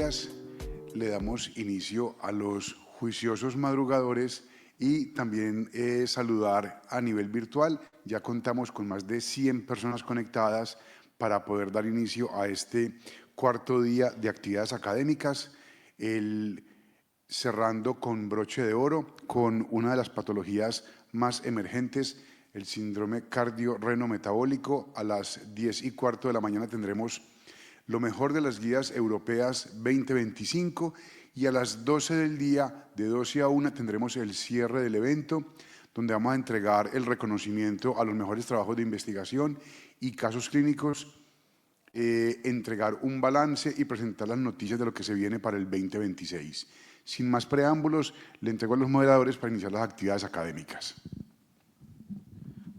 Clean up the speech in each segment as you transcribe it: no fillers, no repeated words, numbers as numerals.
días. Le damos inicio a los juiciosos madrugadores y también saludar a nivel virtual. Ya contamos con más de 100 personas conectadas para poder dar inicio a este cuarto día de actividades académicas, cerrando con broche de oro con una de las patologías más emergentes, el síndrome cardiorrenometabólico. A las 10:15 de la mañana tendremos lo mejor de las guías europeas 2025 y a las 12 del día, de 12 a 1, tendremos el cierre del evento, donde vamos a entregar el reconocimiento a los mejores trabajos de investigación y casos clínicos, entregar un balance y presentar las noticias de lo que se viene para el 2026. Sin más preámbulos, le entrego a los moderadores para iniciar las actividades académicas.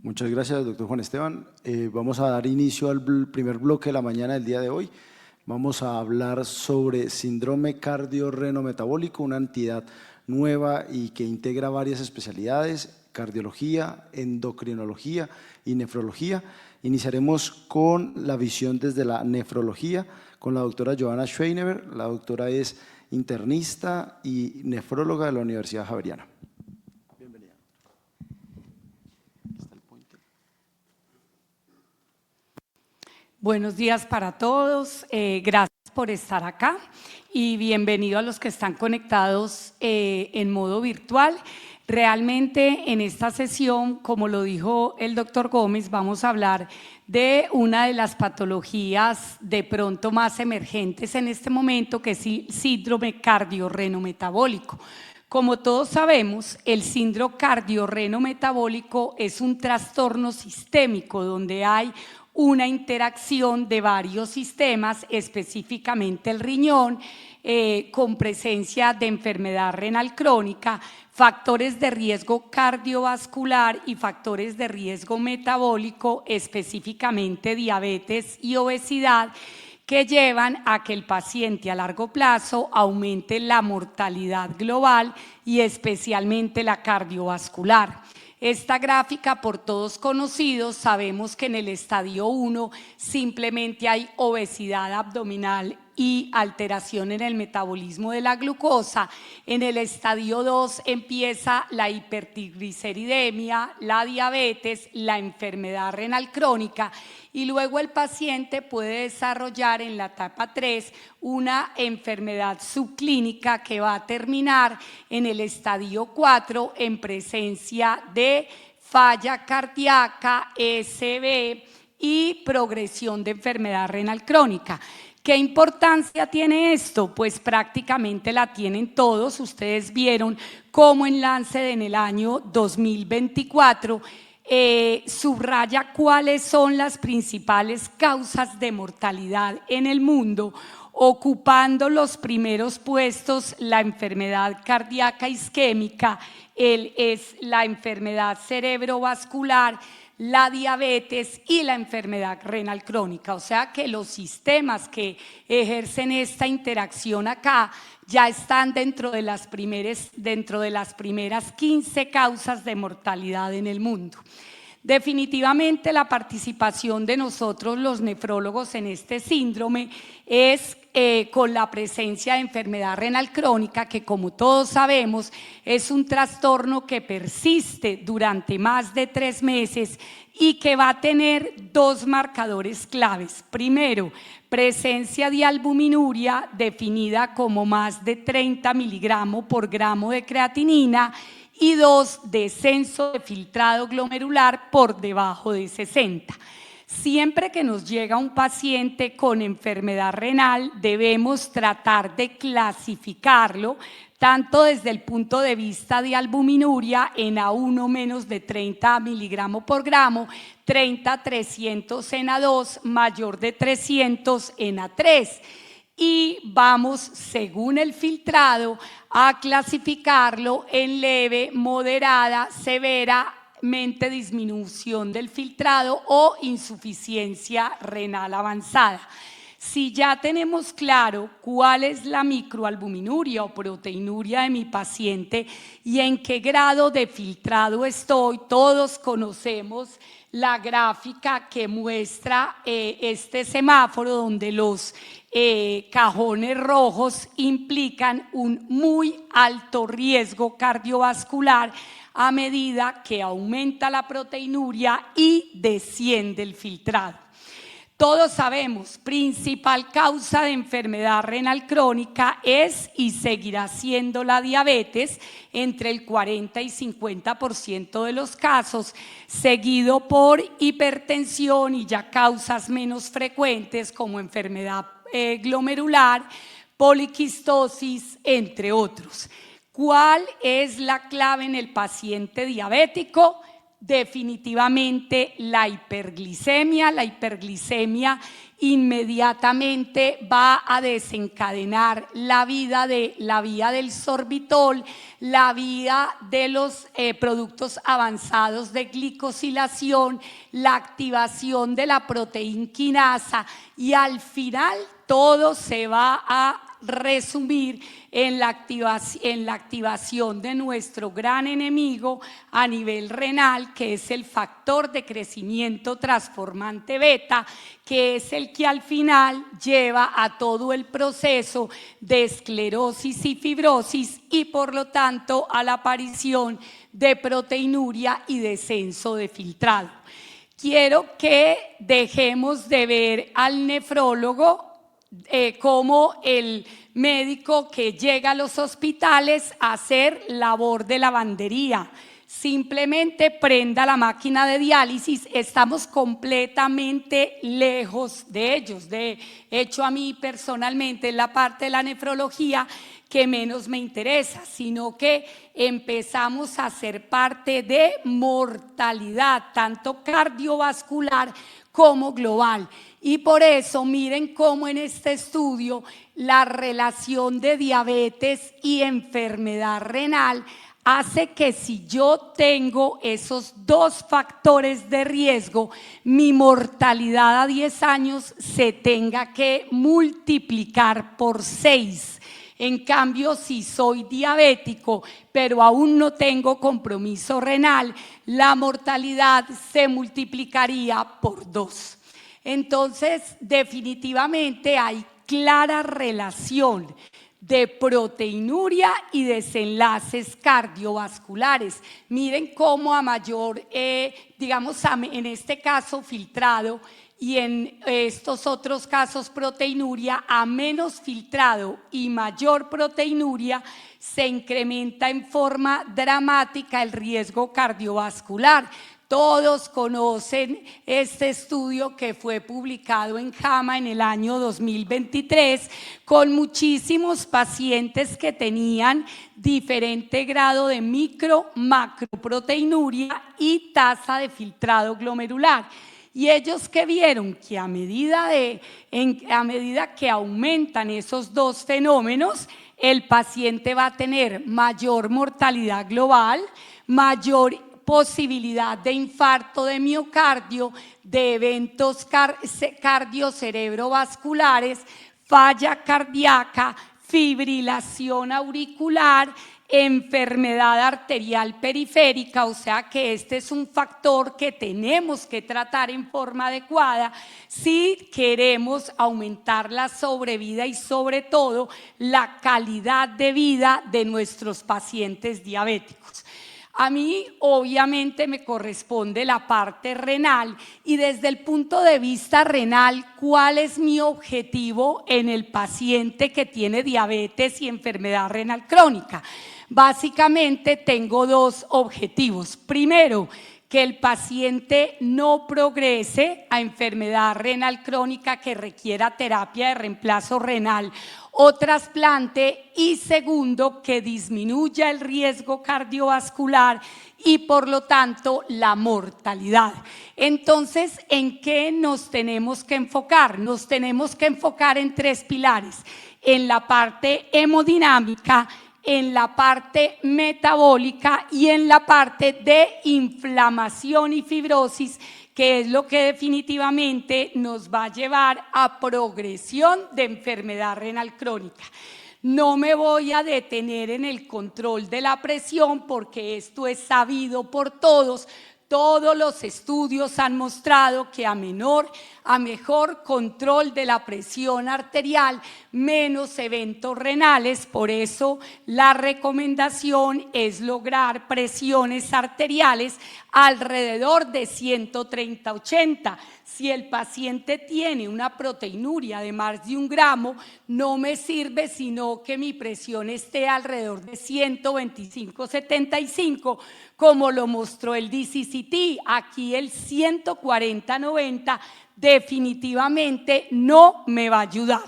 Muchas gracias, doctor Juan Esteban. Vamos a dar inicio al primer bloque de la mañana del día de hoy. Vamos a hablar sobre síndrome cardiorrenometabólico, una entidad nueva y que integra varias especialidades: cardiología, endocrinología y nefrología. Iniciaremos con la visión desde la nefrología con la doctora Johanna Schweineber. La doctora es internista y nefróloga de la Universidad Javeriana. Bienvenida. Buenos días para todos, gracias por estar acá y bienvenido a los que están conectados en modo virtual. Realmente en esta sesión, como lo dijo el doctor Gómez, vamos a hablar de una de las patologías de pronto más emergentes en este momento, que es el síndrome cardiorrenometabólico. Como todos sabemos, el síndrome cardiorrenometabólico es un trastorno sistémico donde hay una interacción de varios sistemas, específicamente el riñón, con presencia de enfermedad renal crónica, factores de riesgo cardiovascular y factores de riesgo metabólico, específicamente diabetes y obesidad, que llevan a que el paciente a largo plazo aumente la mortalidad global y especialmente la cardiovascular. Esta gráfica, por todos conocidos, sabemos que en el estadio 1 simplemente hay obesidad abdominal y alteración en el metabolismo de la glucosa. En el estadio 2 empieza la hipertrigliceridemia, la diabetes, la enfermedad renal crónica y luego el paciente puede desarrollar en la etapa 3 una enfermedad subclínica que va a terminar en el estadio 4 en presencia de falla cardíaca, ECV y progresión de enfermedad renal crónica. ¿Qué importancia tiene esto? Pues prácticamente la tienen todos. Ustedes vieron cómo en Lancet en el año 2024 subraya cuáles son las principales causas de mortalidad en el mundo, ocupando los primeros puestos la enfermedad cardíaca isquémica, la enfermedad cerebrovascular, la diabetes y la enfermedad renal crónica. O sea que los sistemas que ejercen esta interacción acá ya están dentro de las primeras 15 causas de mortalidad en el mundo. Definitivamente la participación de nosotros los nefrólogos en este síndrome es con la presencia de enfermedad renal crónica, que como todos sabemos es un trastorno que persiste durante más de 3 meses y que va a tener 2 marcadores claves. Primero, presencia de albuminuria definida como más de 30 miligramos por gramo de creatinina y 2, descenso de filtrado glomerular por debajo de 60. Siempre que nos llega un paciente con enfermedad renal, debemos tratar de clasificarlo tanto desde el punto de vista de albuminuria en A1 menos de 30 miligramos por gramo, 30-300 en A2, mayor de 300 en A3. Y vamos, según el filtrado, a clasificarlo en leve, moderada, severa, disminución del filtrado o insuficiencia renal avanzada. Si ya tenemos claro cuál es la microalbuminuria o proteinuria de mi paciente y en qué grado de filtrado estoy, todos conocemos la gráfica que muestra este semáforo donde los cajones rojos implican un muy alto riesgo cardiovascular a medida que aumenta la proteinuria y desciende el filtrado. Todos sabemos, principal causa de enfermedad renal crónica es y seguirá siendo la diabetes, entre el 40 y 50% de los casos, seguido por hipertensión y ya causas menos frecuentes como enfermedad glomerular, poliquistosis, entre otros. ¿Cuál es la clave en el paciente diabético? Definitivamente la hiperglicemia. La hiperglicemia inmediatamente va a desencadenar la vía del sorbitol, la vía de los productos avanzados de glicosilación, la activación de la proteína quinasa y al final todo se va a resumir en la activación de nuestro gran enemigo a nivel renal, que es el factor de crecimiento transformante beta, que es el que al final lleva a todo el proceso de esclerosis y fibrosis y por lo tanto a la aparición de proteinuria y descenso de filtrado. Quiero que dejemos de ver al nefrólogo como el médico que llega a los hospitales a hacer labor de lavandería. Simplemente prenda la máquina de diálisis, estamos completamente lejos de ellos. De hecho, a mí personalmente en la parte de la nefrología que menos me interesa, sino que empezamos a ser parte de mortalidad, tanto cardiovascular como global. Y por eso miren cómo en este estudio la relación de diabetes y enfermedad renal hace que si yo tengo esos dos factores de riesgo, mi mortalidad a 10 años se tenga que multiplicar por 6. En cambio, si soy diabético, pero aún no tengo compromiso renal, la mortalidad se multiplicaría por 2. Entonces, definitivamente hay clara relación de proteinuria y desenlaces cardiovasculares. Miren cómo a mayor, digamos, en este caso filtrado y en estos otros casos proteinuria, a menos filtrado y mayor proteinuria, se incrementa en forma dramática el riesgo cardiovascular. Todos conocen este estudio que fue publicado en JAMA en el año 2023 con muchísimos pacientes que tenían diferente grado de macroproteinuria y tasa de filtrado glomerular. Y ellos que vieron que a medida que aumentan esos dos fenómenos, el paciente va a tener mayor mortalidad global, mayor posibilidad de infarto de miocardio, de eventos cardiocerebrovasculares, falla cardíaca, fibrilación auricular, enfermedad arterial periférica, o sea que este es un factor que tenemos que tratar en forma adecuada si queremos aumentar la sobrevida y sobre todo la calidad de vida de nuestros pacientes diabéticos. A mí obviamente me corresponde la parte renal y desde el punto de vista renal, ¿cuál es mi objetivo en el paciente que tiene diabetes y enfermedad renal crónica? Básicamente tengo dos objetivos. Primero, que el paciente no progrese a enfermedad renal crónica que requiera terapia de reemplazo renal o trasplante y segundo, que disminuya el riesgo cardiovascular y por lo tanto la mortalidad. Entonces, ¿en qué nos tenemos que enfocar? Nos tenemos que enfocar en tres pilares: en la parte hemodinámica, en la parte metabólica y en la parte de inflamación y fibrosis, que es lo que definitivamente nos va a llevar a progresión de enfermedad renal crónica. No me voy a detener en el control de la presión porque esto es sabido por todos. Todos los estudios han mostrado que a mejor control de la presión arterial, menos eventos renales. Por eso la recomendación es lograr presiones arteriales alrededor de 130/80. Si el paciente tiene una proteinuria de más de 1 gramo, no me sirve sino que mi presión esté alrededor de 125/75, como lo mostró el DCCT. Aquí el 140/90 definitivamente no me va a ayudar.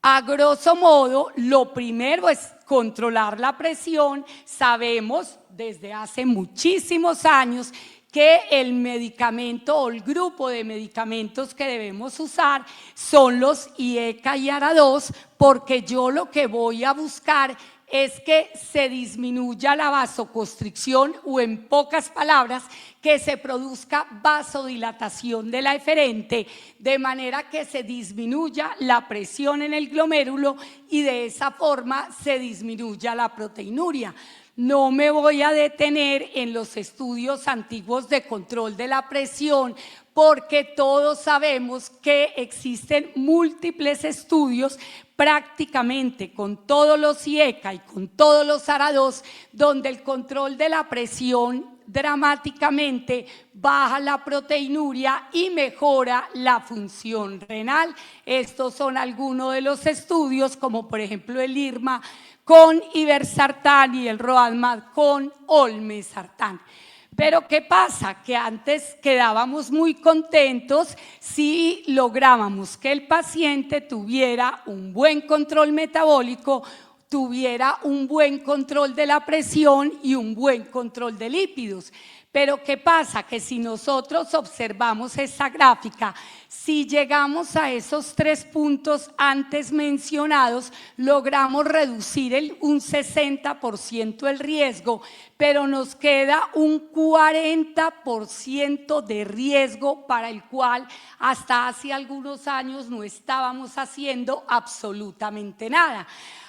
A grosso modo, lo primero es controlar la presión. Sabemos desde hace muchísimos años que el medicamento o el grupo de medicamentos que debemos usar son los IECA y ARA2, porque yo lo que voy a buscar es que se disminuya la vasoconstricción, o en pocas palabras, que se produzca vasodilatación de la eferente, de manera que se disminuya la presión en el glomérulo y de esa forma se disminuya la proteinuria. No me voy a detener en los estudios antiguos de control de la presión, porque todos sabemos que existen múltiples estudios prácticamente con todos los IECA y con todos los ARA2, donde el control de la presión dramáticamente baja la proteinuria y mejora la función renal. Estos son algunos de los estudios, como por ejemplo el IRMA con iversartán y el ROADMAT con olmesartán. Pero ¿qué pasa? Que antes quedábamos muy contentos si lográbamos que el paciente tuviera un buen control metabólico, tuviera un buen control de la presión y un buen control de lípidos. Pero ¿qué pasa? Que si nosotros observamos esa gráfica, si llegamos a esos 3 puntos antes mencionados, logramos reducir un 60% el riesgo, pero nos queda un 40% de riesgo para el cual hasta hace algunos años no estábamos haciendo absolutamente nada.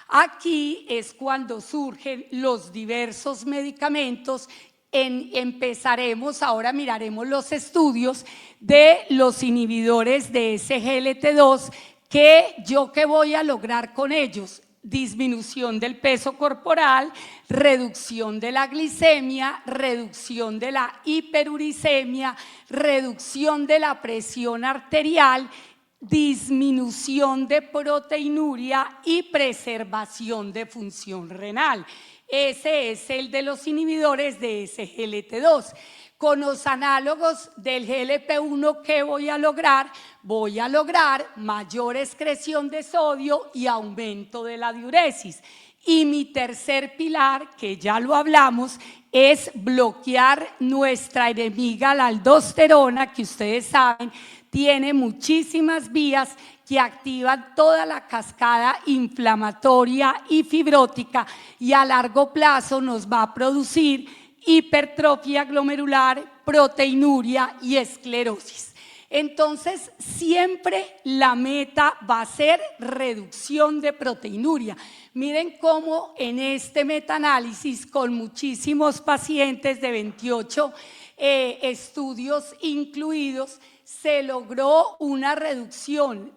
Aquí es cuando surgen los diversos medicamentos. Empezaremos, ahora miraremos los estudios de los inhibidores de SGLT2, ¿qué voy a lograr con ellos? Disminución del peso corporal, reducción de la glicemia, reducción de la hiperuricemia, reducción de la presión arterial, disminución de proteinuria y preservación de función renal. Ese es el de los inhibidores de SGLT2. Con los análogos del GLP-1, ¿qué voy a lograr? Voy a lograr mayor excreción de sodio y aumento de la diuresis. Y mi tercer pilar, que ya lo hablamos, es bloquear nuestra enemiga, la aldosterona, que ustedes saben, tiene muchísimas vías que activan toda la cascada inflamatoria y fibrótica y a largo plazo nos va a producir hipertrofia glomerular, proteinuria y esclerosis. Entonces, siempre la meta va a ser reducción de proteinuria. Miren cómo en este metaanálisis con muchísimos pacientes de 28 estudios incluidos, se logró una reducción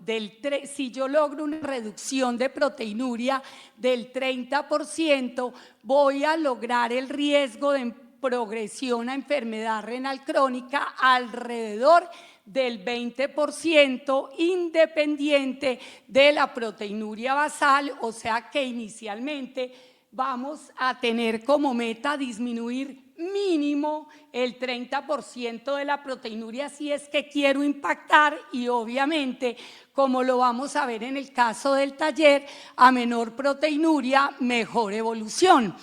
si yo logro una reducción de proteinuria del 30%, voy a lograr el riesgo de progresión a enfermedad renal crónica alrededor del 20%, independiente de la proteinuria basal, o sea que inicialmente vamos a tener como meta disminuir mínimo el 30% de la proteinuria si es que quiero impactar, y obviamente, como lo vamos a ver en el caso del taller, a menor proteinuria, mejor evolución.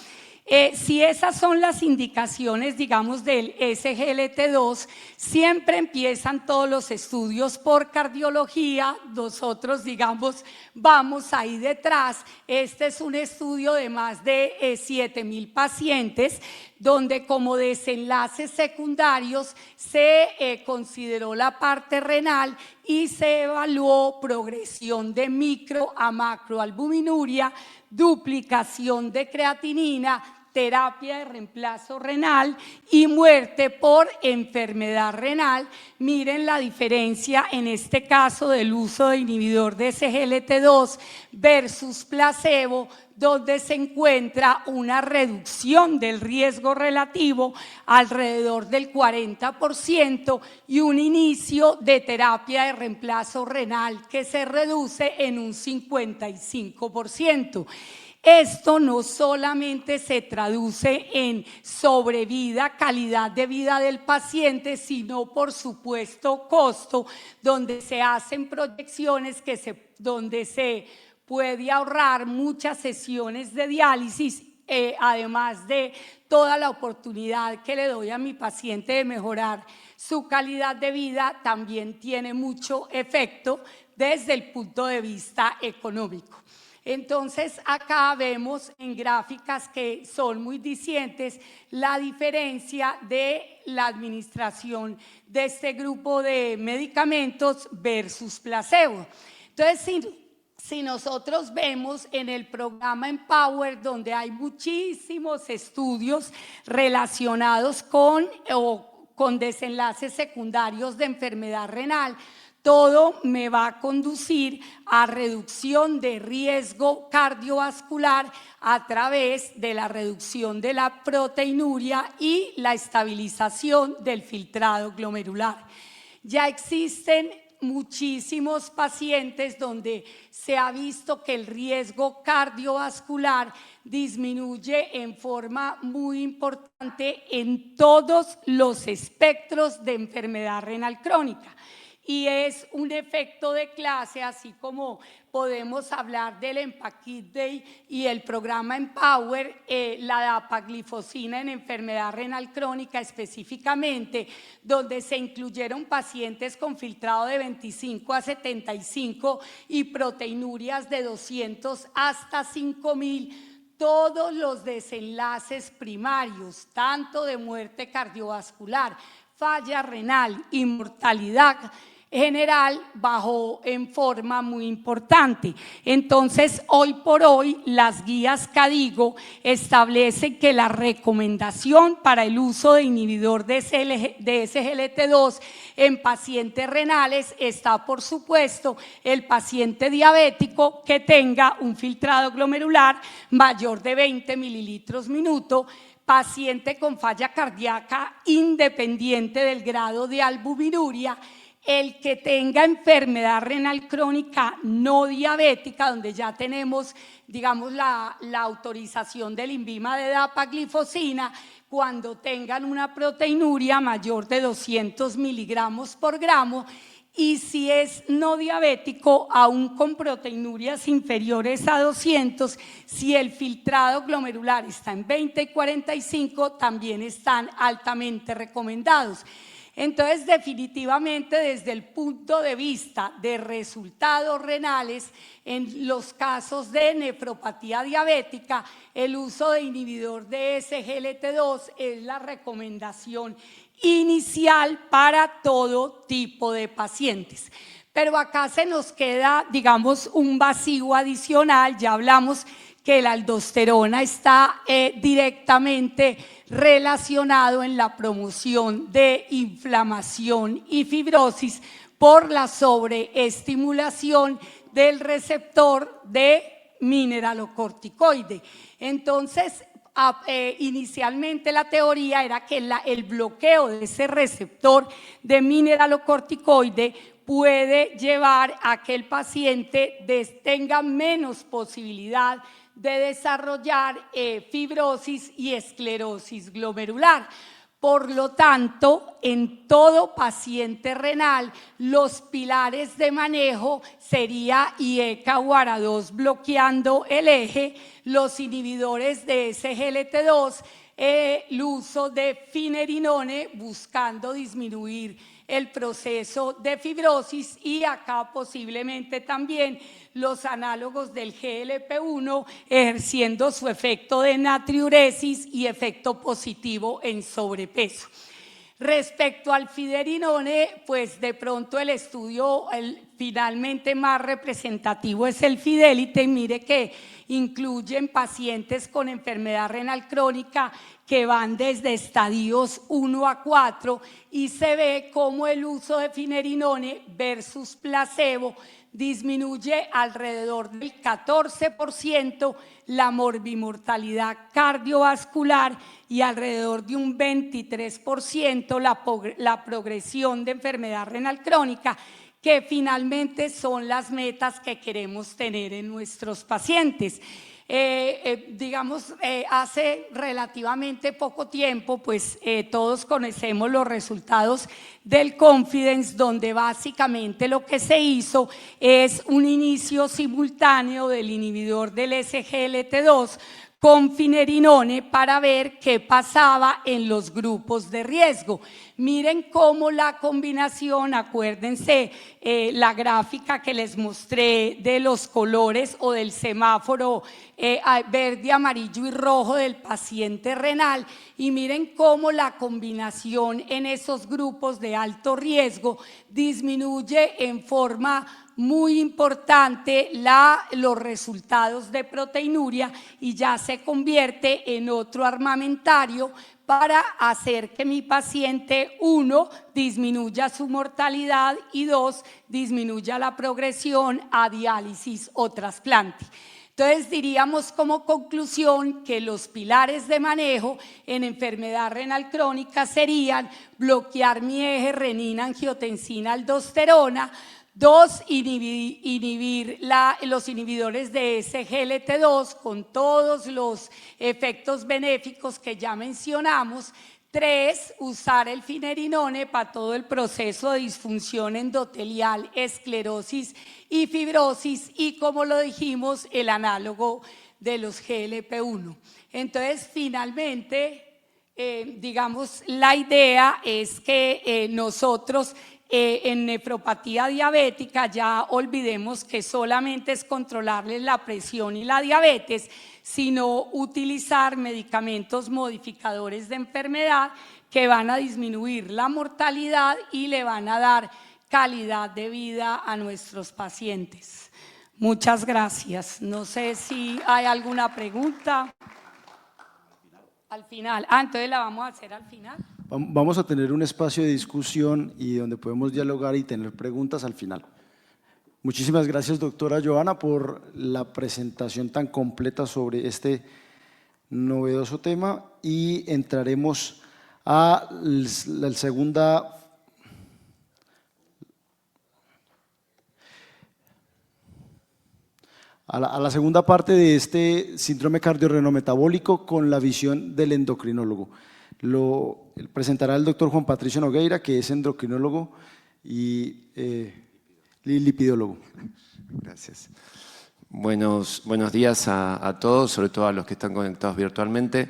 Si esas son las indicaciones, digamos, del SGLT2, siempre empiezan todos los estudios por cardiología. Nosotros, digamos, vamos ahí detrás. Este es un estudio de más de 7.000 pacientes, donde como desenlaces secundarios se consideró la parte renal y se evaluó progresión de micro a macroalbuminuria, duplicación de creatinina, terapia de reemplazo renal y muerte por enfermedad renal. Miren la diferencia en este caso del uso de inhibidor de SGLT2 versus placebo, donde se encuentra una reducción del riesgo relativo alrededor del 40% y un inicio de terapia de reemplazo renal que se reduce en un 55%. Esto no solamente se traduce en sobrevida, calidad de vida del paciente, sino por supuesto costo, donde se hacen proyecciones donde se puede ahorrar muchas sesiones de diálisis, además de toda la oportunidad que le doy a mi paciente de mejorar su calidad de vida, también tiene mucho efecto desde el punto de vista económico. Entonces, acá vemos en gráficas que son muy dicientes la diferencia de la administración de este grupo de medicamentos versus placebo. Entonces, si nosotros vemos en el programa Empower, donde hay muchísimos estudios relacionados con desenlaces secundarios de enfermedad renal, todo me va a conducir a reducción de riesgo cardiovascular a través de la reducción de la proteinuria y la estabilización del filtrado glomerular. Ya existen muchísimos pacientes donde se ha visto que el riesgo cardiovascular disminuye en forma muy importante en todos los espectros de enfermedad renal crónica. Y es un efecto de clase, así como podemos hablar del Empaquid Day y el programa Empower, la dapaglifosina en enfermedad renal crónica específicamente, donde se incluyeron pacientes con filtrado de 25 a 75 y proteinurias de 200 hasta 5.000, todos los desenlaces primarios, tanto de muerte cardiovascular, falla renal y mortalidad general bajó en forma muy importante. Entonces, hoy por hoy, las guías KDIGO establecen que la recomendación para el uso de inhibidor de SGLT2 en pacientes renales está, por supuesto, el paciente diabético que tenga un filtrado glomerular mayor de 20 mililitros minuto, paciente con falla cardíaca independiente del grado de albuminuria, el que tenga enfermedad renal crónica no diabética, donde ya tenemos, digamos, la autorización del INVIMA de dapaglifosina, cuando tengan una proteinuria mayor de 200 miligramos por gramo, y si es no diabético, aún con proteinurias inferiores a 200, si el filtrado glomerular está en 20 y 45, también están altamente recomendados. Entonces, definitivamente, desde el punto de vista de resultados renales, en los casos de nefropatía diabética, el uso de inhibidor de SGLT2 es la recomendación inicial para todo tipo de pacientes. Pero acá se nos queda, digamos, un vacío adicional. Ya hablamos que la aldosterona está directamente relacionado en la promoción de inflamación y fibrosis por la sobreestimulación del receptor de mineralocorticoide. Entonces, inicialmente la teoría era que el bloqueo de ese receptor de mineralocorticoide puede llevar a que el paciente tenga menos posibilidad de desarrollar fibrosis y esclerosis glomerular. Por lo tanto, en todo paciente renal, los pilares de manejo sería IECA o ARA2 bloqueando el eje, los inhibidores de SGLT2, el uso de finerenone buscando disminuir el proceso de fibrosis y acá posiblemente también los análogos del GLP-1 ejerciendo su efecto de natriuresis y efecto positivo en sobrepeso. Respecto al finerenone, pues de pronto el estudio finalmente más representativo es el Fidelity. Mire que incluyen pacientes con enfermedad renal crónica que van desde estadios 1 a 4 y se ve cómo el uso de finerenone versus placebo disminuye alrededor del 14% la morbimortalidad cardiovascular y alrededor de un 23% la progresión de enfermedad renal crónica, que finalmente son las metas que queremos tener en nuestros pacientes. Hace relativamente poco tiempo, pues todos conocemos los resultados del Confidence, donde básicamente lo que se hizo es un inicio simultáneo del inhibidor del SGLT2 con finerenone para ver qué pasaba en los grupos de riesgo. Miren cómo la combinación, acuérdense la gráfica que les mostré de los colores o del semáforo verde, amarillo y rojo del paciente renal, y miren cómo la combinación en esos grupos de alto riesgo disminuye en forma muy importante los resultados de proteinuria y ya se convierte en otro armamentario para hacer que mi paciente, 1, disminuya su mortalidad y 2, disminuya la progresión a diálisis o trasplante. Entonces diríamos como conclusión que los pilares de manejo en enfermedad renal crónica serían bloquear mi eje renina-angiotensina-aldosterona, 2, inhibir los inhibidores de SGLT2 con todos los efectos benéficos que ya mencionamos. 3, usar el finerenone para todo el proceso de disfunción endotelial, esclerosis y fibrosis y, como lo dijimos, el análogo de los GLP-1. Entonces, finalmente, la idea es que nosotros en nefropatía diabética ya olvidemos que solamente es controlarles la presión y la diabetes, sino utilizar medicamentos modificadores de enfermedad que van a disminuir la mortalidad y le van a dar calidad de vida a nuestros pacientes. Muchas gracias. No sé si hay alguna pregunta. Al final. Entonces la vamos a hacer al final. Vamos a tener un espacio de discusión y donde podemos dialogar y tener preguntas al final. Muchísimas gracias, doctora Joana, por la presentación tan completa sobre este novedoso tema y entraremos a la segunda parte de este síndrome cardiorrenometabólico con la visión del endocrinólogo. Lo presentará el doctor Juan Patricio Nogueira, que es endocrinólogo y lipidólogo. Gracias. Buenos días a todos, sobre todo a los que están conectados virtualmente.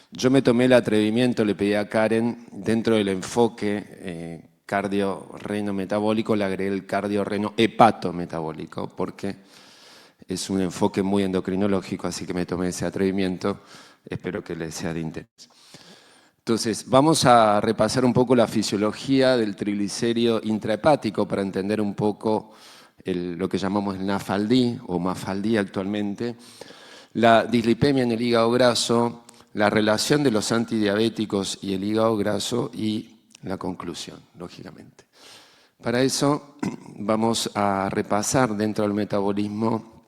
Yo me tomé el atrevimiento, le pedí a Karen, dentro del enfoque cardio-reno-metabólico, le agregué el cardio-reno-hepato-metabólico, porque es un enfoque muy endocrinológico, así que me tomé ese atrevimiento. Espero que les sea de interés. Entonces, vamos a repasar un poco la fisiología del triglicérido intrahepático para entender un poco lo que llamamos el NAFLD o MAFLD actualmente, la dislipemia en el hígado graso, la relación de los antidiabéticos y el hígado graso y la conclusión, lógicamente. Para eso vamos a repasar dentro del metabolismo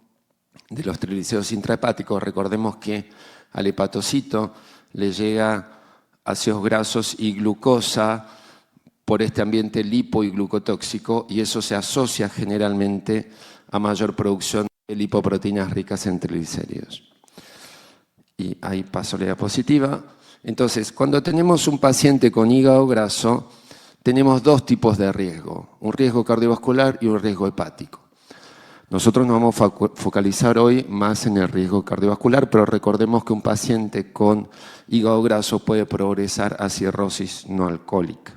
de los triglicéridos intrahepáticos. Recordemos que al hepatocito le llega ácidos grasos y glucosa por este ambiente lipo y glucotóxico, y eso se asocia generalmente a mayor producción de lipoproteínas ricas en triglicéridos. Y ahí paso la diapositiva. Entonces, cuando tenemos un paciente con hígado graso, tenemos dos tipos de riesgo, un riesgo cardiovascular y un riesgo hepático. Nosotros nos vamos a focalizar hoy más en el riesgo cardiovascular, pero recordemos que un paciente con hígado graso puede progresar a cirrosis no alcohólica.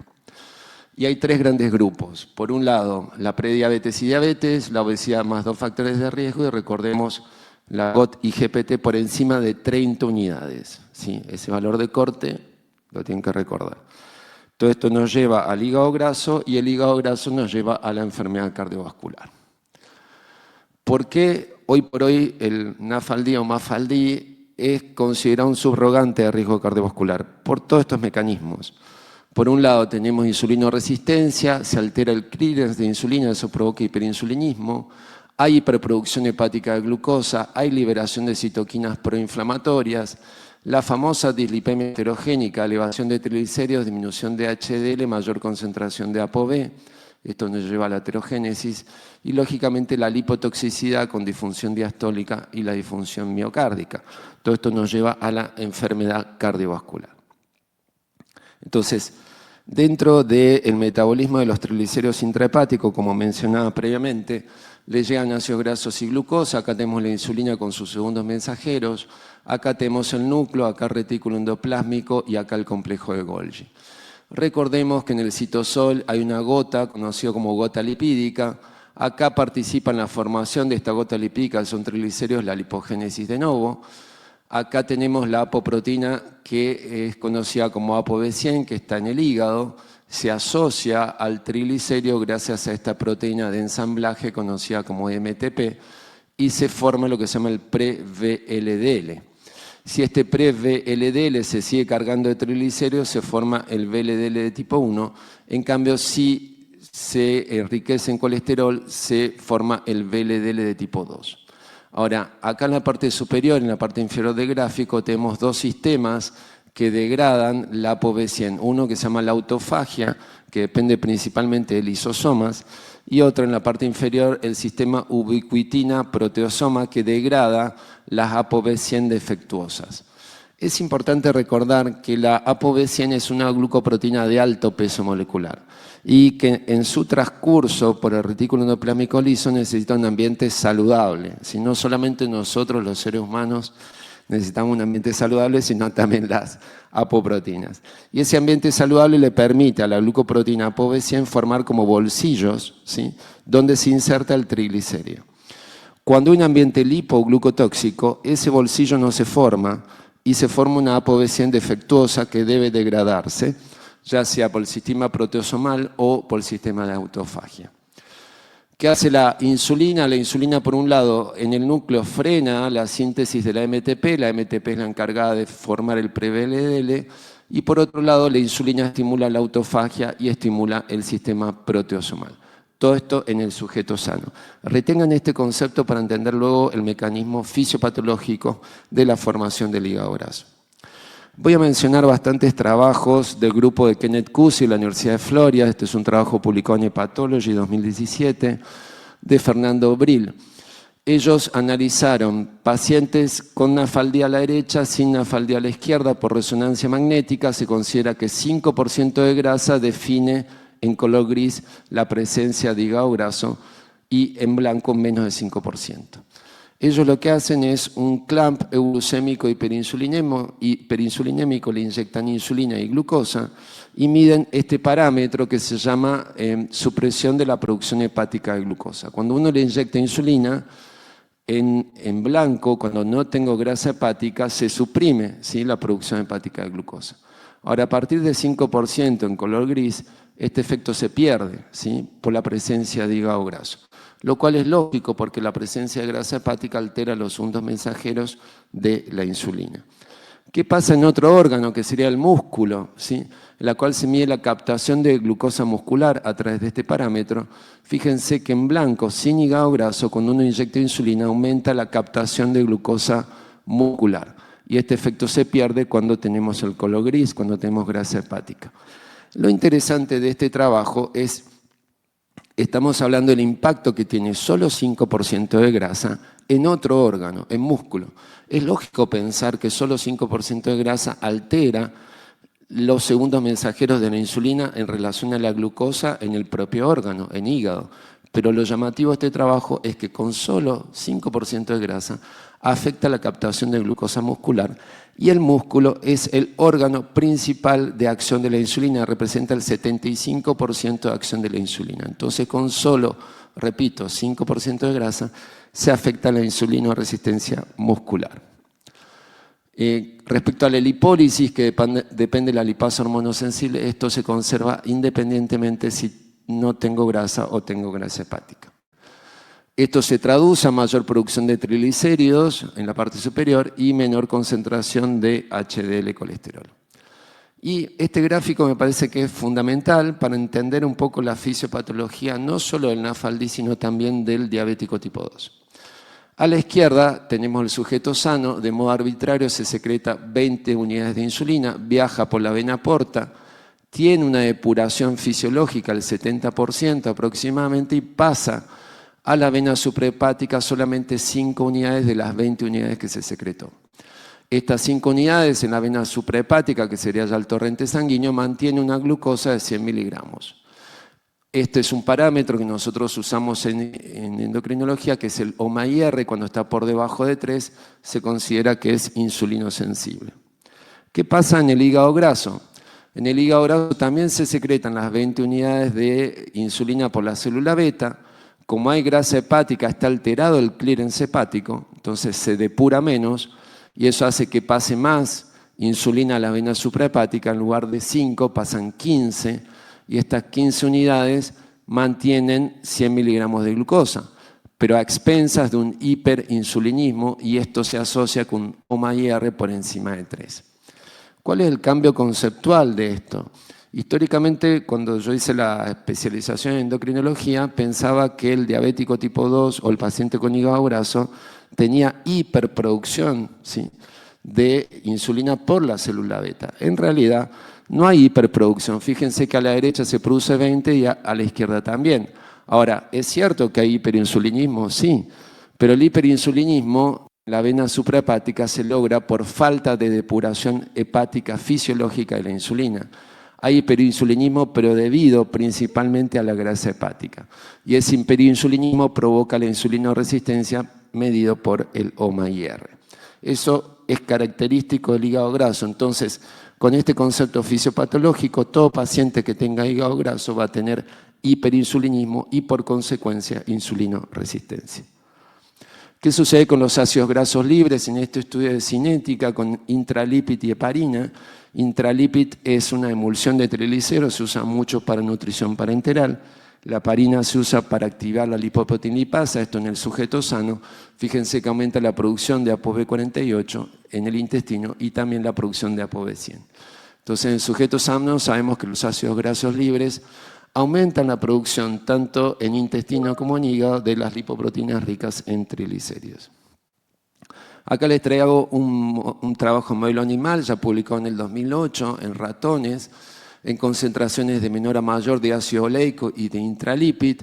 Y hay tres grandes grupos. Por un lado, la prediabetes y diabetes, la obesidad más 2 factores de riesgo, y recordemos la GOT y GPT por encima de 30 unidades. ¿Sí? Ese valor de corte lo tienen que recordar. Todo esto nos lleva al hígado graso y el hígado graso nos lleva a la enfermedad cardiovascular. ¿Por qué hoy por hoy el NAFLD o MAFLD es considerado un subrogante de riesgo cardiovascular? Por todos estos mecanismos. Por un lado tenemos insulinoresistencia, se altera el clearance de insulina, eso provoca hiperinsulinismo, hay hiperproducción hepática de glucosa, hay liberación de citoquinas proinflamatorias, la famosa dislipemia heterogénica, elevación de triglicéridos, disminución de HDL, mayor concentración de ApoB, esto nos lleva a la aterogénesis, y lógicamente la lipotoxicidad con disfunción diastólica y la disfunción miocárdica. Todo esto nos lleva a la enfermedad cardiovascular. Entonces, dentro del metabolismo de los triglicéridos intrahepáticos, como mencionaba previamente, le llegan ácidos grasos y glucosa, acá tenemos la insulina con sus segundos mensajeros, acá tenemos el núcleo, acá el retículo endoplásmico y acá el complejo de Golgi. Recordemos que en el citosol hay una gota, conocida como gota lipídica, acá participa en la formación de esta gota lipídica, son triglicéridos, la lipogénesis de novo. Acá tenemos la apoproteína que es conocida como ApoB100, que está en el hígado, se asocia al triglicérido gracias a esta proteína de ensamblaje conocida como MTP y se forma lo que se llama el pre-VLDL. Si este pre-VLDL se sigue cargando de triglicéridos, se forma el VLDL de tipo 1. En cambio, si se enriquece en colesterol, se forma el VLDL de tipo 2. Ahora, acá en la parte superior, en la parte inferior del gráfico, tenemos dos sistemas que degradan la ApoB100. Uno que se llama la autofagia, que depende principalmente de lisosomas, y otro en la parte inferior, el sistema ubiquitina-proteosoma, que degrada las ApoB100 defectuosas. Es importante recordar que la ApoB100 es una glucoproteína de alto peso molecular y que en su transcurso por el retículo endoplásmico liso necesita un ambiente saludable. Si no solamente nosotros, los seres humanos, necesitamos un ambiente saludable, sino también las apoproteínas. Y ese ambiente saludable le permite a la glucoproteína ApoB100 formar como bolsillos, ¿sí?, donde se inserta el triglicérido. Cuando hay un ambiente lipoglucotóxico, ese bolsillo no se forma y se forma una ApoB100 defectuosa que debe degradarse, ya sea por el sistema proteosomal o por el sistema de autofagia. ¿Qué hace la insulina? La insulina, por un lado, en el núcleo frena la síntesis de la MTP es la encargada de formar el pre-VLDL, y por otro lado, la insulina estimula la autofagia y estimula el sistema proteosomal. Todo esto en el sujeto sano. Retengan este concepto para entender luego el mecanismo fisiopatológico de la formación del hígado graso. Voy a mencionar bastantes trabajos del grupo de Kenneth Cusi de la Universidad de Florida. Este es un trabajo publicado en Hepatology 2017 de Fernando Brill. Ellos analizaron pacientes con NAFLD a la derecha, sin NAFLD a la izquierda por resonancia magnética. Se considera que 5% de grasa define en color gris la presencia de hígado graso y en blanco menos de 5%. Ellos lo que hacen es un clamp euglucémico hiperinsulinémico, le inyectan insulina y glucosa y miden este parámetro que se llama supresión de la producción hepática de glucosa. Cuando uno le inyecta insulina, en blanco, cuando no tengo grasa hepática, se suprime, ¿sí?, la producción hepática de glucosa. Ahora, a partir de 5% en color gris, este efecto se pierde, ¿sí?, por la presencia de hígado graso. Lo cual es lógico porque la presencia de grasa hepática altera los segundos mensajeros de la insulina. ¿Qué pasa en otro órgano que sería el músculo, ¿sí?, en la cual se mide la captación de glucosa muscular a través de este parámetro? Fíjense que en blanco, sin hígado graso, cuando uno inyecta insulina, aumenta la captación de glucosa muscular. Y este efecto se pierde cuando tenemos el color gris, cuando tenemos grasa hepática. Lo interesante de este trabajo es estamos hablando del impacto que tiene solo 5% de grasa en otro órgano, en músculo. Es lógico pensar que solo 5% de grasa altera los segundos mensajeros de la insulina en relación a la glucosa en el propio órgano, en hígado. Pero lo llamativo de este trabajo es que con solo 5% de grasa afecta la captación de glucosa muscular y el músculo es el órgano principal de acción de la insulina, representa el 75% de acción de la insulina. Entonces con solo, repito, 5% de grasa se afecta la insulinoresistencia muscular. Respecto a la lipólisis, que depende de la lipasa hormonosensible, esto se conserva independientemente si no tengo grasa o tengo grasa hepática. Esto se traduce a mayor producción de triglicéridos en la parte superior y menor concentración de HDL colesterol. Y este gráfico me parece que es fundamental para entender un poco la fisiopatología no solo del NAFLD, sino también del diabético tipo 2. A la izquierda tenemos el sujeto sano, de modo arbitrario se secreta 20 unidades de insulina, viaja por la vena porta, tiene una depuración fisiológica del 70% aproximadamente y pasa a la vena suprahepática solamente 5 unidades de las 20 unidades que se secretó. Estas 5 unidades en la vena suprahepática, que sería ya el torrente sanguíneo, mantiene una glucosa de 100 miligramos. Este es un parámetro que nosotros usamos en endocrinología, que es el OMA-IR. Cuando está por debajo de 3, se considera que es insulinosensible. ¿Qué pasa en el hígado graso? En el hígado graso también se secretan las 20 unidades de insulina por la célula beta. Como hay grasa hepática, está alterado el clearance hepático, entonces se depura menos y eso hace que pase más insulina a la vena suprahepática. En lugar de 5 pasan 15 y estas 15 unidades mantienen 100 miligramos de glucosa, pero a expensas de un hiperinsulinismo, y esto se asocia con un OMA-IR por encima de 3. ¿Cuál es el cambio conceptual de esto? Históricamente, cuando yo hice la especialización en endocrinología, pensaba que el diabético tipo 2 o el paciente con hígado graso tenía hiperproducción, ¿sí?, de insulina por la célula beta. En realidad, no hay hiperproducción. Fíjense que a la derecha se produce 20 y a la izquierda también. Ahora, ¿es cierto que hay hiperinsulinismo? Sí, pero el hiperinsulinismo, la vena suprahepática, se logra por falta de depuración hepática fisiológica de la insulina. Hay hiperinsulinismo, pero debido principalmente a la grasa hepática. Y ese hiperinsulinismo provoca la insulinoresistencia medido por el OMA-IR. Eso es característico del hígado graso. Entonces, con este concepto fisiopatológico, todo paciente que tenga hígado graso va a tener hiperinsulinismo y por consecuencia insulinoresistencia. ¿Qué sucede con los ácidos grasos libres en este estudio de cinética con intralipid y heparina? Intralipid es una emulsión de triglicéridos, se usa mucho para nutrición parenteral. La heparina se usa para activar la lipoproteinlipasa, esto en el sujeto sano. Fíjense que aumenta la producción de ApoB48 en el intestino y también la producción de ApoB100. Entonces, en el sujeto sano sabemos que los ácidos grasos libres aumentan la producción tanto en intestino como en hígado de las lipoproteínas ricas en triglicéridos. Acá les traigo un trabajo en modelo animal, ya publicado en el 2008, en ratones, en concentraciones de menor a mayor de ácido oleico y de intralipid.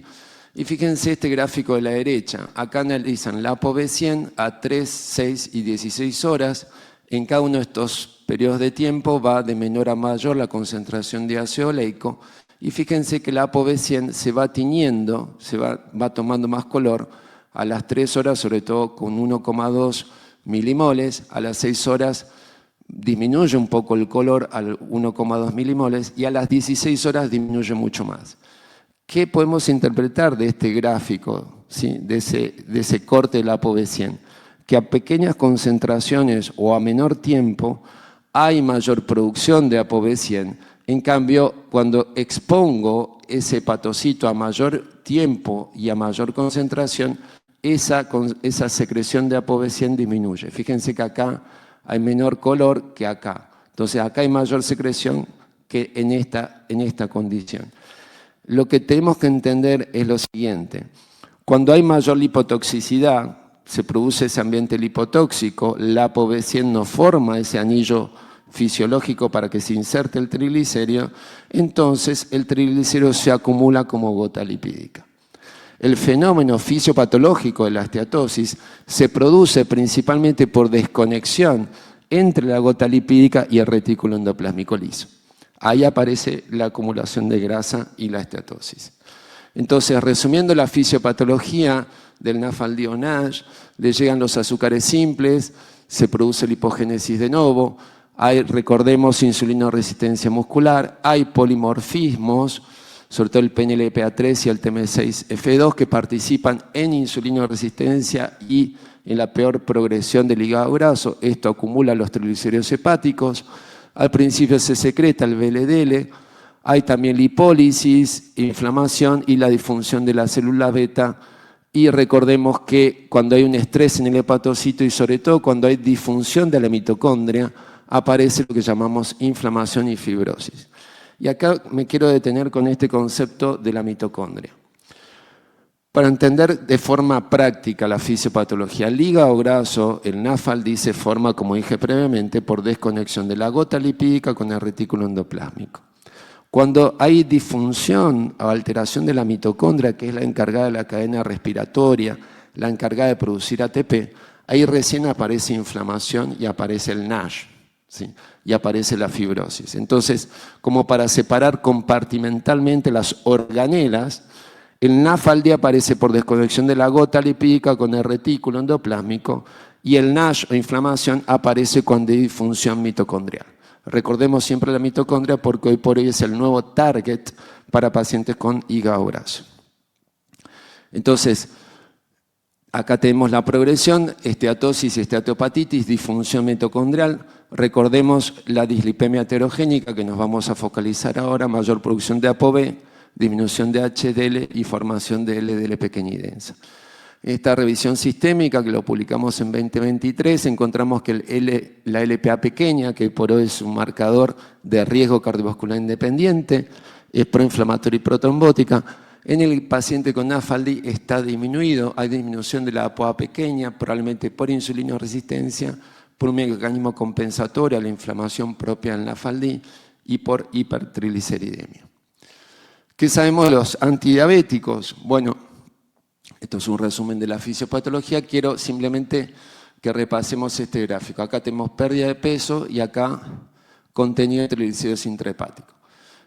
Y fíjense este gráfico de la derecha. Acá analizan la ApoB100 a 3, 6 y 16 horas. En cada uno de estos periodos de tiempo va de menor a mayor la concentración de ácido oleico. Y fíjense que la ApoB100 se va tiñendo, va tomando más color a las 3 horas, sobre todo con 1,2 milimoles. A las 6 horas disminuye un poco el color al 1,2 milimoles y a las 16 horas disminuye mucho más. ¿Qué podemos interpretar de este gráfico, ¿sí?, de ese corte de la ApoB100? Que a pequeñas concentraciones o a menor tiempo hay mayor producción de ApoB100. En cambio, cuando expongo ese hepatocito a mayor tiempo y a mayor concentración, esa secreción de ApoB100 disminuye. Fíjense que acá hay menor color que acá. Entonces acá hay mayor secreción que en esta condición. Lo que tenemos que entender es lo siguiente. Cuando hay mayor lipotoxicidad, se produce ese ambiente lipotóxico, la ApoB100 no forma ese anillo fisiológico para que se inserte el triglicérido, entonces el triglicérido se acumula como gota lipídica. El fenómeno fisiopatológico de la esteatosis se produce principalmente por desconexión entre la gota lipídica y el retículo endoplásmico liso. Ahí aparece la acumulación de grasa y la esteatosis. Entonces, resumiendo la fisiopatología del NAFLD-NASH, le llegan los azúcares simples, se produce lipogénesis de novo, hay, recordemos, insulinoresistencia muscular, hay polimorfismos, sobre todo el PNLPA3 y el TM6F2, que participan en insulinoresistencia y en la peor progresión del hígado graso. Esto acumula los triglicéridos hepáticos. Al principio se secreta el VLDL, hay también lipólisis, inflamación y la disfunción de la célula beta. Y recordemos que cuando hay un estrés en el hepatocito y sobre todo cuando hay disfunción de la mitocondria, aparece lo que llamamos inflamación y fibrosis. Y acá me quiero detener con este concepto de la mitocondria. Para entender de forma práctica la fisiopatología, el hígado graso, el NAFLD, se forma, como dije previamente, por desconexión de la gota lipídica con el retículo endoplásmico. Cuando hay disfunción o alteración de la mitocondria, que es la encargada de la cadena respiratoria, la encargada de producir ATP, ahí recién aparece inflamación y aparece el NASH, ¿sí? Y aparece la fibrosis. Entonces, como para separar compartimentalmente las organelas, el NAFLD aparece por desconexión de la gota lipídica con el retículo endoplásmico y el NASH o inflamación aparece cuando hay disfunción mitocondrial. Recordemos siempre la mitocondria porque hoy por hoy es el nuevo target para pacientes con hígado graso. Entonces, acá tenemos la progresión, esteatosis, esteatopatitis, disfunción mitocondrial. Recordemos la dislipemia heterogénica que nos vamos a focalizar ahora, mayor producción de ApoB, disminución de HDL y formación de LDL pequeña y densa. En esta revisión sistémica que lo publicamos en 2023 encontramos que la LPA pequeña, que por hoy es un marcador de riesgo cardiovascular independiente, es proinflamatoria y protrombótica. En el paciente con NAFLD está disminuido, hay disminución de la ApoA pequeña, probablemente por insulinoresistencia, por un mecanismo compensatorio a la inflamación propia del NAFLD y por hipertrigliceridemia. ¿Qué sabemos de los antidiabéticos? Bueno, esto es un resumen de la fisiopatología. Quiero simplemente que repasemos este gráfico. Acá tenemos pérdida de peso y acá contenido de triglicéridos intrahepáticos.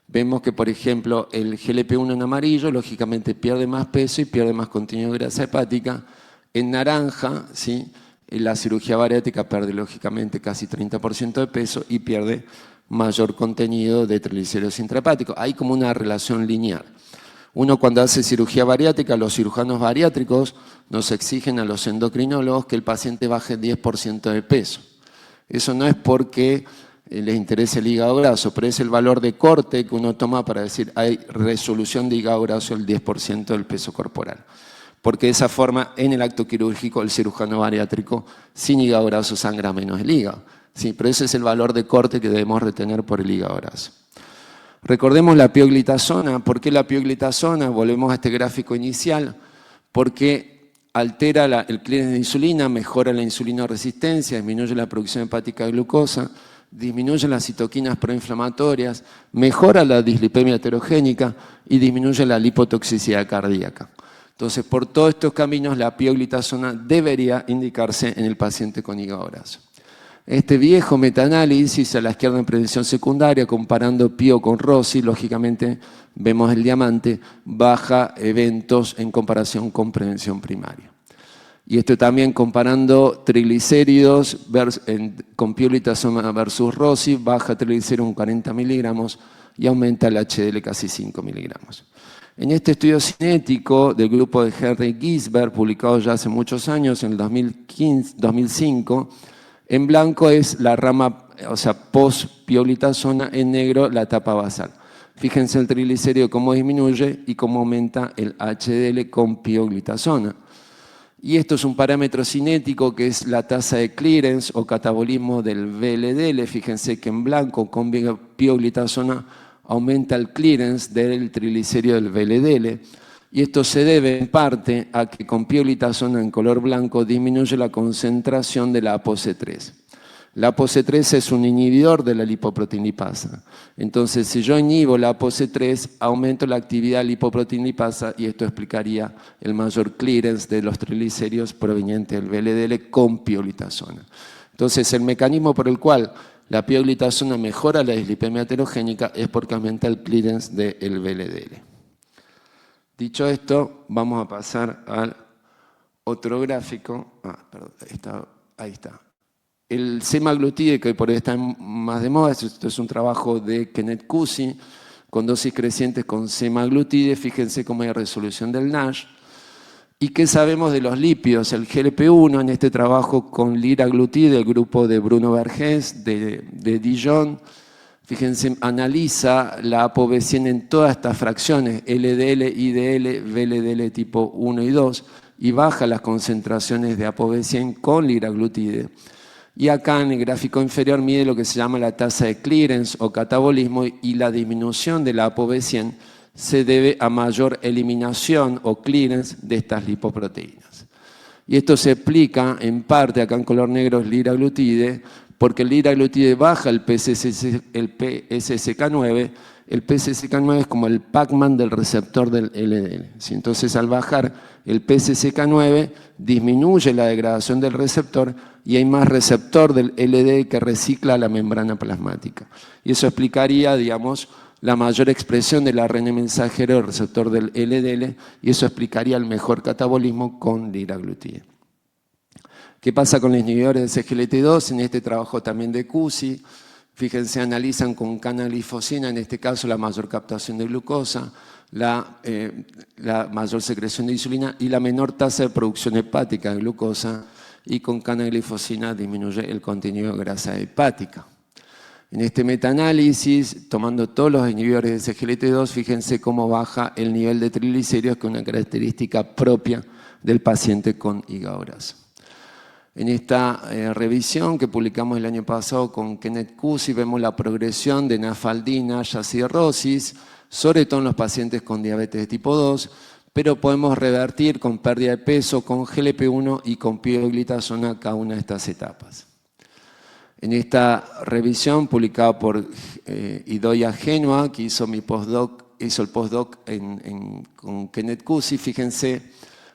Vemos que, por ejemplo, el GLP-1 en amarillo, lógicamente pierde más peso y pierde más contenido de grasa hepática. En naranja, ¿sí?, la cirugía bariátrica pierde, lógicamente, casi 30% de peso y pierde mayor contenido de triglicéridos intrahepáticos. Hay como una relación lineal. Uno cuando hace cirugía bariátrica, los cirujanos bariátricos nos exigen a los endocrinólogos que el paciente baje 10% de peso. Eso no es porque les interese el hígado graso, pero es el valor de corte que uno toma para decir hay resolución de hígado graso del 10% del peso corporal. Porque de esa forma, en el acto quirúrgico, el cirujano bariátrico sin hígado graso sangra menos el hígado. Sí, pero ese es el valor de corte que debemos retener por el hígado graso. Recordemos la pioglitazona. ¿Por qué la pioglitazona? Volvemos a este gráfico inicial. Porque altera el clearance de insulina, mejora la insulinoresistencia, disminuye la producción hepática de glucosa, disminuye las citoquinas proinflamatorias, mejora la dislipemia heterogénica y disminuye la lipotoxicidad cardíaca. Entonces, por todos estos caminos, la pioglitazona debería indicarse en el paciente con hígado graso. Este viejo metaanálisis a la izquierda en prevención secundaria, comparando Pio con Rossi, lógicamente vemos el diamante, baja eventos en comparación con prevención primaria. Y esto también comparando triglicéridos con pioglitazona versus Rossi, baja triglicéridos en 40 miligramos y aumenta el HDL casi 5 miligramos. En este estudio cinético del grupo de Henry Gisbert, publicado ya hace muchos años, en el 2005, en blanco es la rama, o sea, post-pioglitazona, en negro la etapa basal. Fíjense el triglicérido cómo disminuye y cómo aumenta el HDL con pioglitazona. Y esto es un parámetro cinético que es la tasa de clearance o catabolismo del VLDL. Fíjense que en blanco con pioglitazona aumenta el clearance del triglicérido del VLDL. Y esto se debe en parte a que con pioglitazona en color blanco disminuye la concentración de la ApoC3. La ApoC3 es un inhibidor de la lipoproteinlipasa. Entonces, si yo inhibo la ApoC3, aumento la actividad lipoproteinlipasa y esto explicaría el mayor clearance de los triglicéridos provenientes del VLDL con pioglitazona. Entonces, el mecanismo por el cual la pioglitazona mejora la dislipemia heterogénica es porque aumenta el clearance del VLDL. Dicho esto, vamos a pasar al otro gráfico. Perdón, ahí está. El semaglutide, que por ahí está más de moda, esto es un trabajo de Kenneth Cusi, con dosis crecientes con semaglutide. Fíjense cómo hay resolución del NASH. ¿Y qué sabemos de los lípidos? El GLP-1 en este trabajo con liraglutide, el grupo de Bruno Vergés, de Dijon, fíjense, analiza la ApoB100 en todas estas fracciones, LDL, IDL, VLDL tipo 1 y 2, y baja las concentraciones de ApoB100 con liraglutide. Y acá en el gráfico inferior mide lo que se llama la tasa de clearance o catabolismo, y la disminución de la ApoB100 se debe a mayor eliminación o clearance de estas lipoproteínas. Y esto se explica en parte, acá en color negro es liraglutide, porque el liraglutide baja el PSSK9. El PSSK9 es como el Pac-Man del receptor del LDL. Entonces, al bajar el PSSK9, disminuye la degradación del receptor y hay más receptor del LDL que recicla la membrana plasmática. Y eso explicaría, digamos, la mayor expresión del ARN mensajero del receptor del LDL, y eso explicaría el mejor catabolismo con liraglutide. ¿Qué pasa con los inhibidores de SGLT2? En este trabajo también de Cusi, fíjense, analizan con canaglifosina, en este caso la mayor captación de glucosa, la mayor secreción de insulina y la menor tasa de producción hepática de glucosa, y con canaglifosina disminuye el contenido de grasa hepática. En este metaanálisis, tomando todos los inhibidores de SGLT2, fíjense cómo baja el nivel de triglicéridos, que es una característica propia del paciente con hígado graso. En esta revisión que publicamos el año pasado con Kenneth Cusi, vemos la progresión de nafaldina, cirrosis, sobre todo en los pacientes con diabetes de tipo 2, pero podemos revertir con pérdida de peso, con GLP-1 y con pioglitazona cada una de estas etapas. En esta revisión publicada por Idoia Genua, que hizo el postdoc con Kenneth Cusi, fíjense,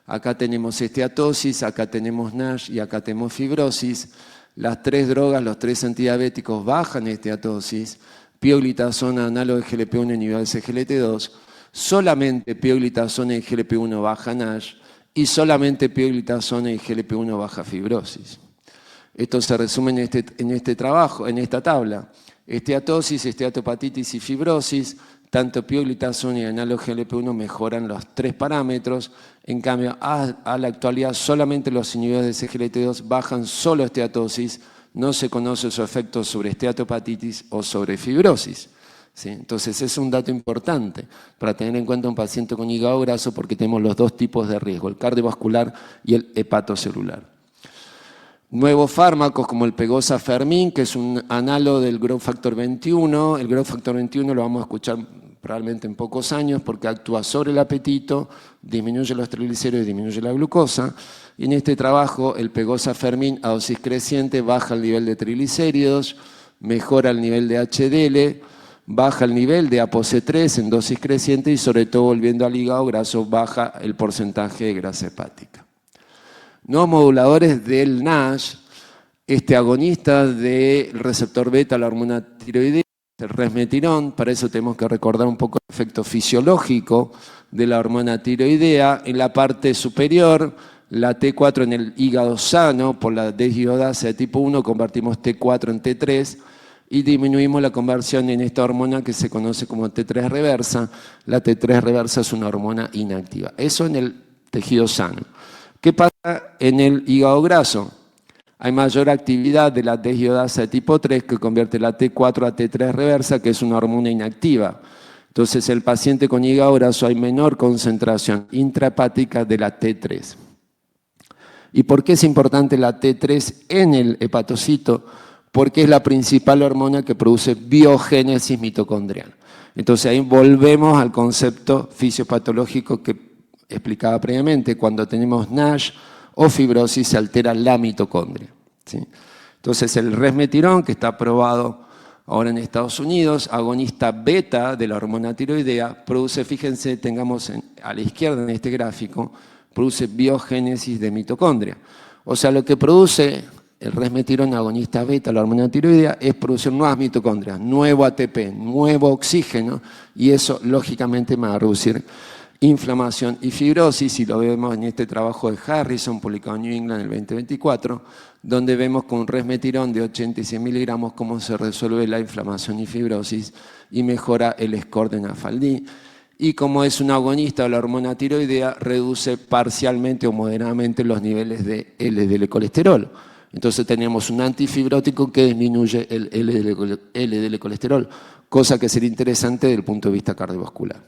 acá tenemos esteatosis, acá tenemos NASH y acá tenemos fibrosis. Las tres drogas, los tres antidiabéticos bajan esteatosis, pioglitazona, análogo de GLP-1 inhibidor de SGLT2, solamente pioglitazona y GLP-1 baja NASH y solamente pioglitazona y GLP-1 baja fibrosis. Esto se resume en este trabajo, en esta tabla. Esteatosis, esteatopatitis y fibrosis, tanto pioglitazona y análogo GLP-1 mejoran los tres parámetros. En cambio, a la actualidad solamente los inhibidores de SGLT2 bajan solo esteatosis, no se conoce su efecto sobre esteatopatitis o sobre fibrosis. ¿Sí? Entonces es un dato importante para tener en cuenta un paciente con hígado graso, porque tenemos los dos tipos de riesgo, el cardiovascular y el hepatocelular. Nuevos fármacos como el pegozafermin, que es un análogo del growth factor 21. El growth factor 21 lo vamos a escuchar probablemente en pocos años, porque actúa sobre el apetito, disminuye los triglicéridos y disminuye la glucosa. Y en este trabajo el pegozafermin a dosis creciente baja el nivel de triglicéridos, mejora el nivel de HDL, baja el nivel de ApoC3 en dosis creciente y, sobre todo, volviendo al hígado graso, baja el porcentaje de grasa hepática. Nuevos moduladores del NASH, agonista del receptor beta, la hormona tiroidea, el resmetirón. Para eso tenemos que recordar un poco el efecto fisiológico de la hormona tiroidea. En la parte superior, la T4 en el hígado sano, por la deshidrogenasa de tipo 1, convertimos T4 en T3 y disminuimos la conversión en esta hormona que se conoce como T3 reversa. La T3 reversa es una hormona inactiva. Eso en el tejido sano. ¿Qué pasa en el hígado graso? Hay mayor actividad de la deshidrogenasa de tipo 3, que convierte la T4 a T3 reversa, que es una hormona inactiva. Entonces, el paciente con hígado graso hay menor concentración intrahepática de la T3. ¿Y por qué es importante la T3 en el hepatocito? Porque es la principal hormona que produce biogénesis mitocondrial. Entonces, ahí volvemos al concepto fisiopatológico que explicaba previamente. Cuando tenemos NASH o fibrosis, se altera la mitocondria, ¿sí? Entonces, el resmetirón, que está aprobado ahora en Estados Unidos, agonista beta de la hormona tiroidea, produce, fíjense, tengamos a la izquierda en este gráfico, produce biogénesis de mitocondria. O sea, lo que produce el resmetirón agonista beta, la hormona tiroidea, es producir nuevas mitocondrias, nuevo ATP, nuevo oxígeno, y eso lógicamente va a reducir inflamación y fibrosis, y lo vemos en este trabajo de Harrison, publicado en New England en el 2024, donde vemos con un resmetirón de 80 y 100 miligramos cómo se resuelve la inflamación y fibrosis y mejora el score de NAFLD. Y como es un agonista de la hormona tiroidea, reduce parcialmente o moderadamente los niveles de LDL colesterol. Entonces tenemos un antifibrótico que disminuye el LDL colesterol, cosa que sería interesante desde el punto de vista cardiovascular.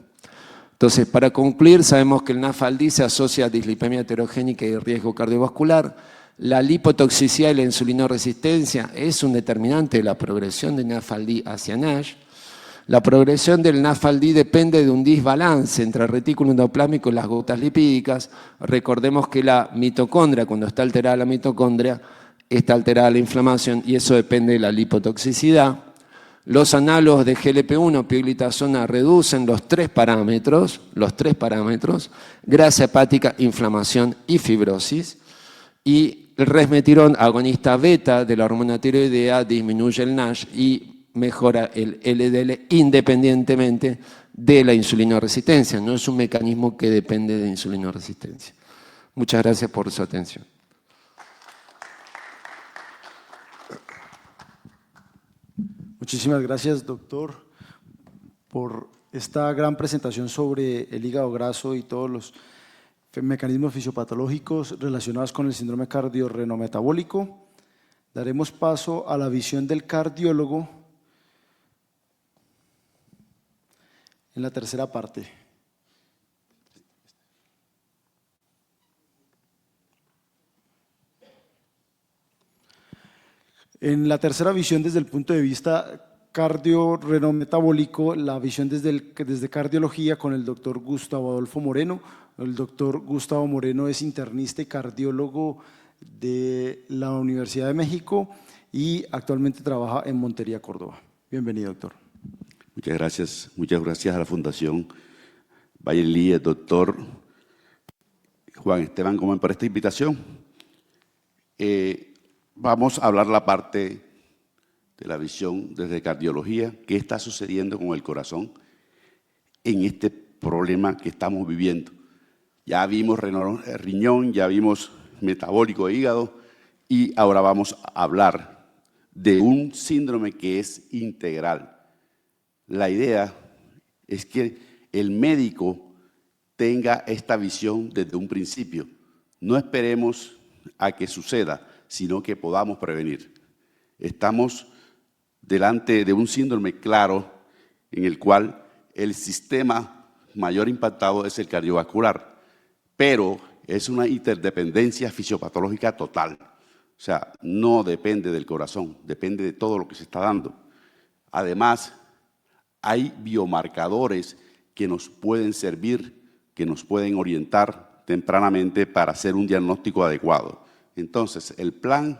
Entonces, para concluir, sabemos que el NAFLD se asocia a dislipemia heterogénica y riesgo cardiovascular. La lipotoxicidad y la insulinoresistencia es un determinante de la progresión de NAFLD hacia NASH. La progresión del NAFLD depende de un desbalance entre el retículo endoplámico y las gotas lipídicas. Recordemos que la mitocondria, cuando está alterada la mitocondria, está alterada la inflamación y eso depende de la lipotoxicidad. Los análogos de GLP-1, pioglitazona, reducen los tres parámetros, grasa hepática, inflamación y fibrosis. Y el resmetirón, agonista beta de la hormona tiroidea, disminuye el NASH y mejora el LDL independientemente de la insulinoresistencia. No es un mecanismo que depende de insulinoresistencia. Muchas gracias por su atención. Muchísimas gracias, doctor, por esta gran presentación sobre el hígado graso y todos los mecanismos fisiopatológicos relacionados con el síndrome cardiorrenometabólico. Daremos paso a la visión del cardiólogo en la tercera parte. En la tercera visión desde el punto de vista cardiorrenometabólico, la visión desde cardiología con el doctor Gustavo Adolfo Moreno. El doctor Gustavo Moreno es internista y cardiólogo de la Universidad de México y actualmente trabaja en Montería, Córdoba. Bienvenido, doctor. Muchas gracias a la Fundación Bayerly, el doctor Juan Esteban Gómez por esta invitación. Vamos a hablar la parte de la visión desde cardiología, qué está sucediendo con el corazón en este problema que estamos viviendo. Ya vimos riñón, ya vimos metabólico de hígado y ahora vamos a hablar de un síndrome que es integral. La idea es que el médico tenga esta visión desde un principio. No esperemos a que suceda, sino que podamos prevenir. Estamos delante de un síndrome claro en el cual el sistema mayor impactado es el cardiovascular, pero es una interdependencia fisiopatológica total. O sea, no depende del corazón, depende de todo lo que se está dando. Además, hay biomarcadores que nos pueden servir, que nos pueden orientar tempranamente para hacer un diagnóstico adecuado. Entonces, el plan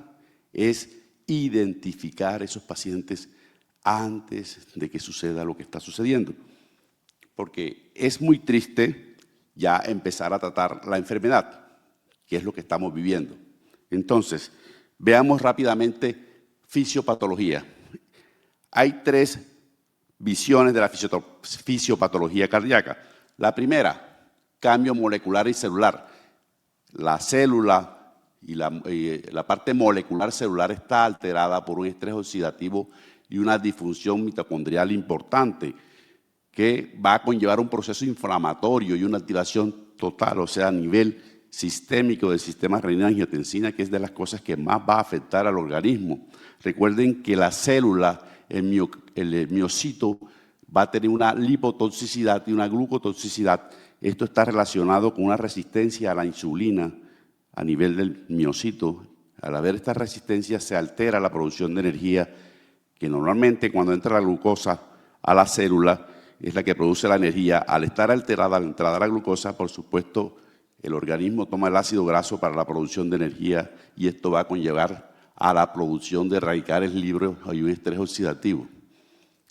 es identificar a esos pacientes antes de que suceda lo que está sucediendo. Porque es muy triste ya empezar a tratar la enfermedad, que es lo que estamos viviendo. Entonces, veamos rápidamente fisiopatología. Hay tres visiones de la fisiopatología cardíaca. La primera, cambio molecular y celular. La célula y la parte molecular celular está alterada por un estrés oxidativo y una disfunción mitocondrial importante que va a conllevar un proceso inflamatorio y una activación total, o sea, a nivel sistémico del sistema renina-angiotensina, que es de las cosas que más va a afectar al organismo. Recuerden que la célula, el miocito, va a tener una lipotoxicidad y una glucotoxicidad. Esto está relacionado con una resistencia a la insulina a nivel del miocito. Al haber esta resistencia se altera la producción de energía, que normalmente cuando entra la glucosa a la célula es la que produce la energía. Al estar alterada la entrada de la glucosa, por supuesto, el organismo toma el ácido graso para la producción de energía y esto va a conllevar a la producción de radicales libres y un estrés oxidativo.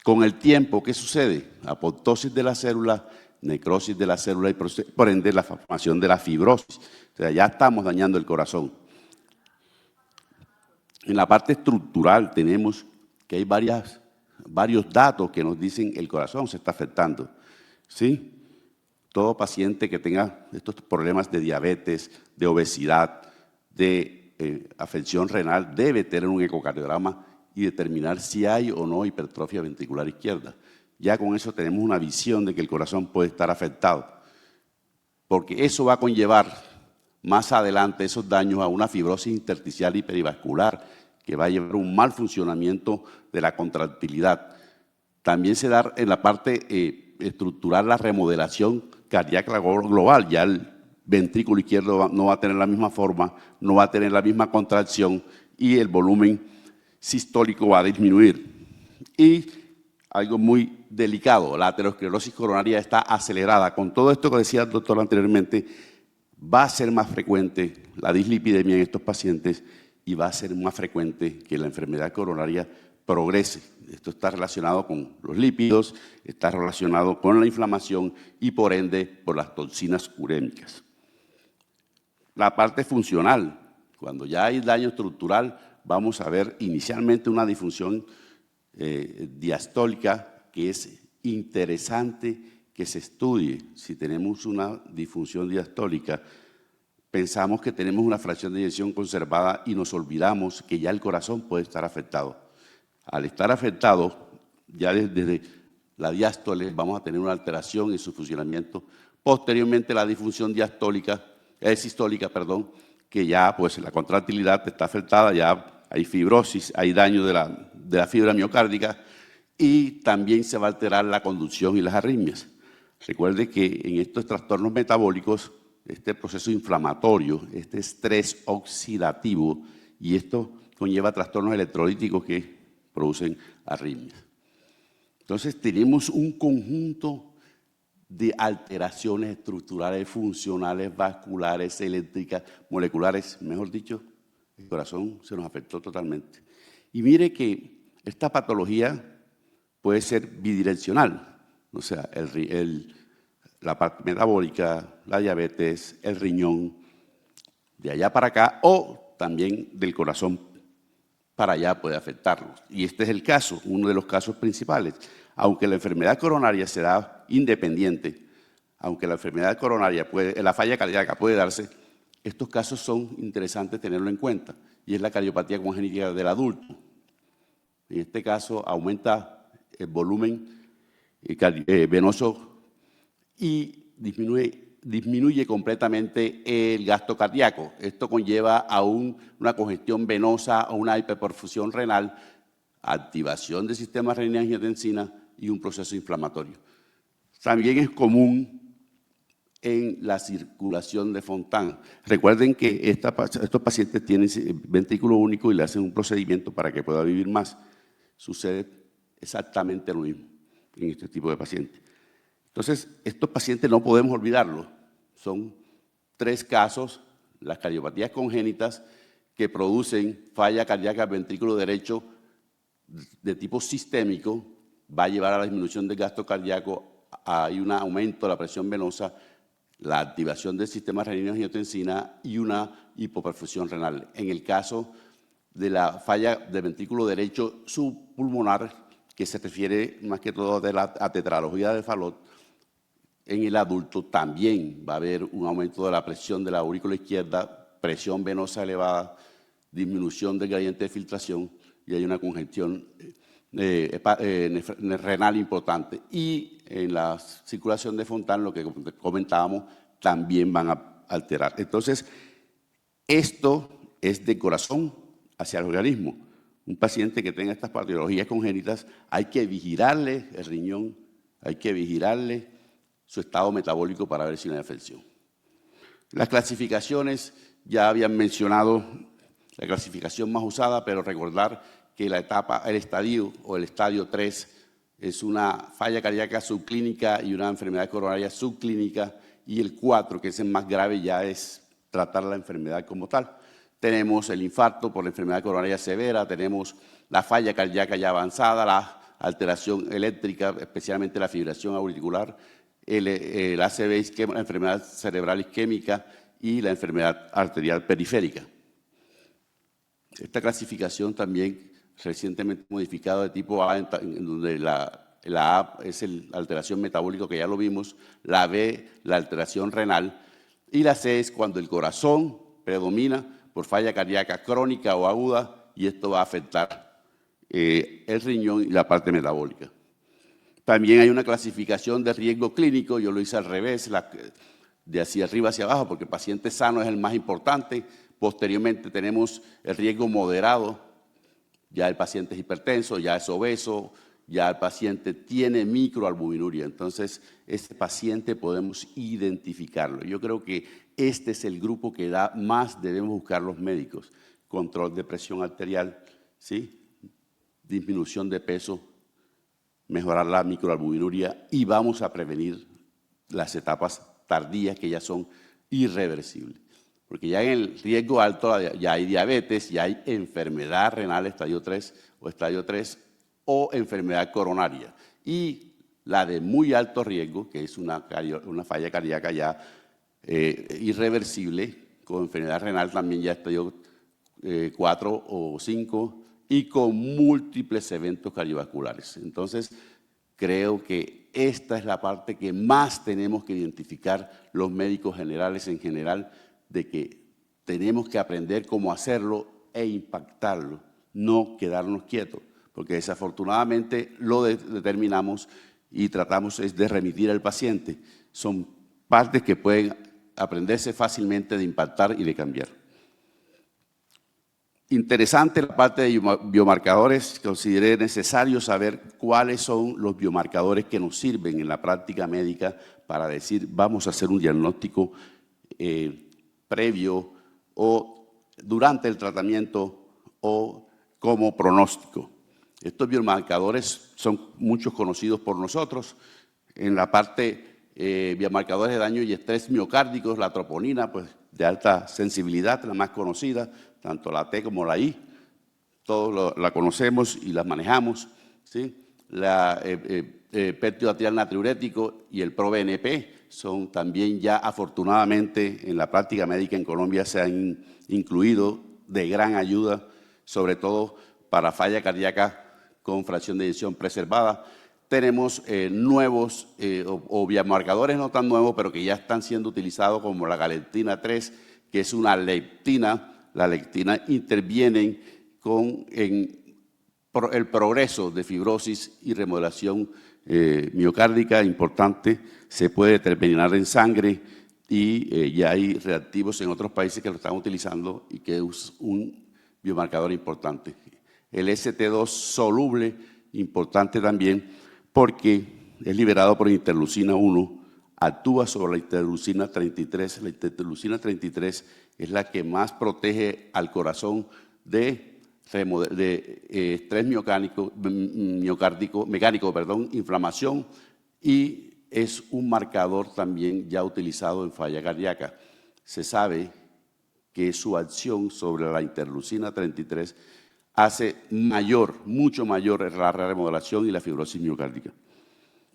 Con el tiempo, ¿qué sucede? Apoptosis de la célula, necrosis de la célula y por ende la formación de la fibrosis. O sea, ya estamos dañando el corazón. En la parte estructural tenemos que hay varios datos que nos dicen que el corazón se está afectando. ¿Sí? Todo paciente que tenga estos problemas de diabetes, de obesidad, de afección renal, debe tener un ecocardiograma y determinar si hay o no hipertrofia ventricular izquierda. Ya con eso tenemos una visión de que el corazón puede estar afectado, porque eso va a conllevar más adelante esos daños a una fibrosis intersticial y perivascular que va a llevar un mal funcionamiento de la contractilidad. También se da en la parte estructural la remodelación cardíaca global. Ya el ventrículo izquierdo no va a tener la misma forma, no va a tener la misma contracción y el volumen sistólico va a disminuir. Y algo muy delicado, la aterosclerosis coronaria está acelerada. Con todo esto que decía el doctor anteriormente, va a ser más frecuente la dislipidemia en estos pacientes y va a ser más frecuente que la enfermedad coronaria progrese. Esto está relacionado con los lípidos, está relacionado con la inflamación y por ende por las toxinas urémicas. La parte funcional, cuando ya hay daño estructural, vamos a ver inicialmente una disfunción diastólica que es interesante que se estudie. Si tenemos una disfunción diastólica, pensamos que tenemos una fracción de eyección conservada y nos olvidamos que ya el corazón puede estar afectado. Al estar afectado, ya desde la diástole vamos a tener una alteración en su funcionamiento. Posteriormente la disfunción sistólica, que ya pues la contractilidad está afectada, ya hay fibrosis, hay daño de la fibra miocárdica y también se va a alterar la conducción y las arritmias. Recuerde que en estos trastornos metabólicos, este proceso inflamatorio, este estrés oxidativo, y esto conlleva trastornos electrolíticos que producen arritmias. Entonces tenemos un conjunto de alteraciones estructurales, funcionales, vasculares, eléctricas, moleculares, mejor dicho, el corazón se nos afectó totalmente. Y mire que esta patología puede ser bidireccional, o sea, la parte metabólica, la diabetes, el riñón, de allá para acá, o también del corazón para allá puede afectarlos. Y este es el caso, uno de los casos principales. Aunque la enfermedad coronaria se da independiente, aunque la enfermedad coronaria la falla cardíaca puede darse, estos casos son interesantes tenerlo en cuenta, y es la cardiopatía congénita del adulto. En este caso aumenta el volumen venoso y disminuye completamente el gasto cardíaco. Esto conlleva a una congestión venosa, a una hiperperfusión renal, activación del sistema renina-angiotensina y un proceso inflamatorio. También es común en la circulación de Fontan. Recuerden que estos pacientes tienen ventrículo único y le hacen un procedimiento para que pueda vivir más. Sucede exactamente lo mismo en este tipo de pacientes. Entonces, estos pacientes no podemos olvidarlos. Son 3 casos, las cardiopatías congénitas que producen falla cardíaca ventrículo derecho de tipo sistémico, va a llevar a la disminución del gasto cardíaco, hay un aumento de la presión venosa, la activación del sistema renina-angiotensina y una hipoperfusión renal. En el caso de la falla de ventrículo derecho subpulmonar, que se refiere más que todo a la tetralogía de Fallot, en el adulto también va a haber un aumento de la presión de la aurícula izquierda, presión venosa elevada, disminución del gradiente de filtración y hay una congestión renal importante. Y en la circulación de Fontan, lo que comentábamos, también van a alterar. Entonces, esto es de corazón hacia el organismo. Un paciente que tenga estas patologías congénitas, hay que vigilarle el riñón, hay que vigilarle su estado metabólico para ver si no hay afección. Las clasificaciones, ya habían mencionado la clasificación más usada, pero recordar que el estadio 3 es una falla cardíaca subclínica y una enfermedad coronaria subclínica, y el 4, que es el más grave, ya es tratar la enfermedad como tal. tenemos el infarto por la enfermedad coronaria severa, tenemos la falla cardíaca ya avanzada, la alteración eléctrica, especialmente la fibrilación auricular, el ACV, la enfermedad cerebral isquémica y la enfermedad arterial periférica. Esta clasificación también recientemente modificada de tipo A, en donde la A es la alteración metabólica, que ya lo vimos, la B, la alteración renal, y la C es cuando el corazón predomina por falla cardíaca crónica o aguda, y esto va a afectar el riñón y la parte metabólica. También hay una clasificación de riesgo clínico, yo lo hice al revés, de hacia arriba hacia abajo, porque el paciente sano es el más importante. Posteriormente tenemos el riesgo moderado, ya el paciente es hipertenso, ya es obeso, ya el paciente tiene microalbuminuria. Entonces, este paciente podemos identificarlo. Yo creo que este es el grupo que más debemos buscar los médicos. Control de presión arterial, ¿sí? Disminución de peso, mejorar la microalbuminuria y vamos a prevenir las etapas tardías que ya son irreversibles. Porque ya en el riesgo alto ya hay diabetes, ya hay enfermedad renal estadio 3 o enfermedad coronaria. Y la de muy alto riesgo, que es una falla cardíaca ya irreversible, con enfermedad renal también ya estadio 4 o 5 y con múltiples eventos cardiovasculares. Entonces, creo que esta es la parte que más tenemos que identificar los médicos generales en general, de que tenemos que aprender cómo hacerlo e impactarlo, no quedarnos quietos, porque desafortunadamente lo determinamos y tratamos de remitir al paciente. Son partes que pueden aprenderse fácilmente de impactar y de cambiar. Interesante la parte de biomarcadores. Consideré necesario saber cuáles son los biomarcadores que nos sirven en la práctica médica para decir vamos a hacer un diagnóstico previo o durante el tratamiento o como pronóstico. Estos biomarcadores son muchos conocidos por nosotros. En la parte biomarcadores de daño y estrés miocárdicos, la troponina, pues de alta sensibilidad, la más conocida, tanto la T como la I, todos la conocemos y las manejamos, ¿sí? La péptido arterial natriurético y el ProBNP son también ya afortunadamente en la práctica médica en Colombia se han incluido de gran ayuda, sobre todo para falla cardíaca con fracción de eyección preservada. Tenemos nuevos o biomarcadores no tan nuevos, pero que ya están siendo utilizados como la galectina 3, que es una leptina. La leptina interviene en el progreso de fibrosis y remodelación miocárdica importante, se puede determinar en sangre y ya hay reactivos en otros países que lo están utilizando y que es un biomarcador importante. El ST2 soluble, importante también, porque es liberado por interleucina 1, actúa sobre la interleucina 33. La interleucina 33 es la que más protege al corazón de estrés mecánico, inflamación, y es un marcador también ya utilizado en falla cardíaca. Se sabe que su acción sobre la interleucina 33 hace mucho mayor la remodelación y la fibrosis miocárdica.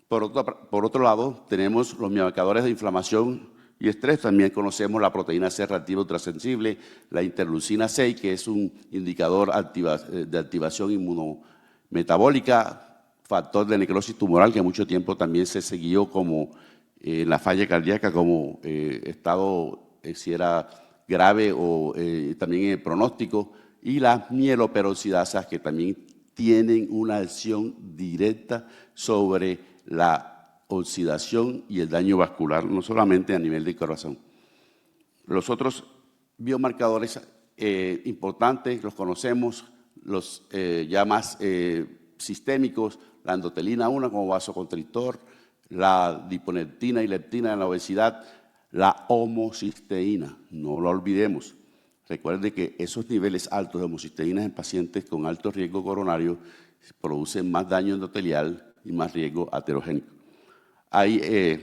Por otro lado, tenemos los biomarcadores de inflamación y estrés. También conocemos la proteína C reactiva ultrasensible, la interleucina 6, que es un indicador de activación inmunometabólica, factor de necrosis tumoral, que mucho tiempo también se siguió como la falla cardíaca, como estado, si era grave o también el pronóstico, y las mieloperoxidasas, que también tienen una acción directa sobre la oxidación y el daño vascular, no solamente a nivel del corazón. Los otros biomarcadores importantes los conocemos, los ya más sistémicos, la endotelina 1 como vasoconstrictor, la adiponectina y leptina en la obesidad, la homocisteína, no lo olvidemos. Recuerde que esos niveles altos de homocisteína en pacientes con alto riesgo coronario producen más daño endotelial y más riesgo aterogénico. Hay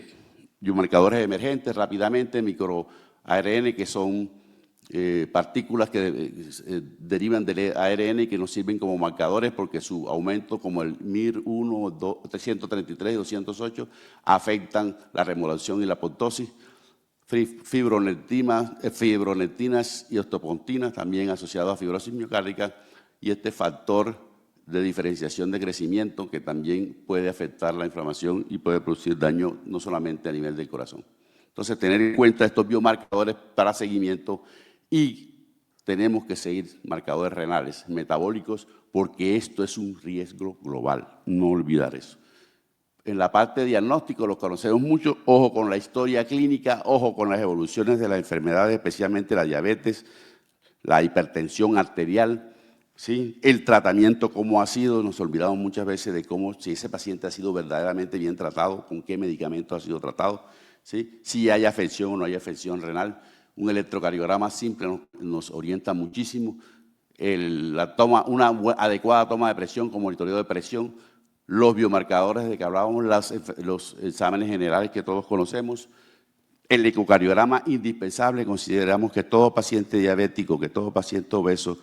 biomarcadores emergentes rápidamente, microARN, que son partículas que derivan del ARN y que nos sirven como marcadores porque su aumento, como el MIR1, 333 y 208, afectan la remodelación y la apoptosis. Fibronectinas y osteopontinas, también asociados a fibrosis miocárdica, y este factor de diferenciación de crecimiento que también puede afectar la inflamación y puede producir daño no solamente a nivel del corazón. Entonces, tener en cuenta estos biomarcadores para seguimiento y tenemos que seguir marcadores renales, metabólicos, porque esto es un riesgo global, no olvidar eso. En la parte de diagnóstico los conocemos mucho, ojo con la historia clínica, ojo con las evoluciones de las enfermedades, especialmente la diabetes, la hipertensión arterial, ¿sí? El tratamiento, cómo ha sido, nos olvidamos muchas veces de cómo, si ese paciente ha sido verdaderamente bien tratado, con qué medicamento ha sido tratado, ¿sí? Si hay afección o no hay afección renal. Un electrocardiograma simple nos orienta muchísimo. Una adecuada toma de presión con monitoreo de presión, los biomarcadores de que hablábamos, los exámenes generales que todos conocemos, el ecocardiograma indispensable. Consideramos que todo paciente diabético, que todo paciente obeso,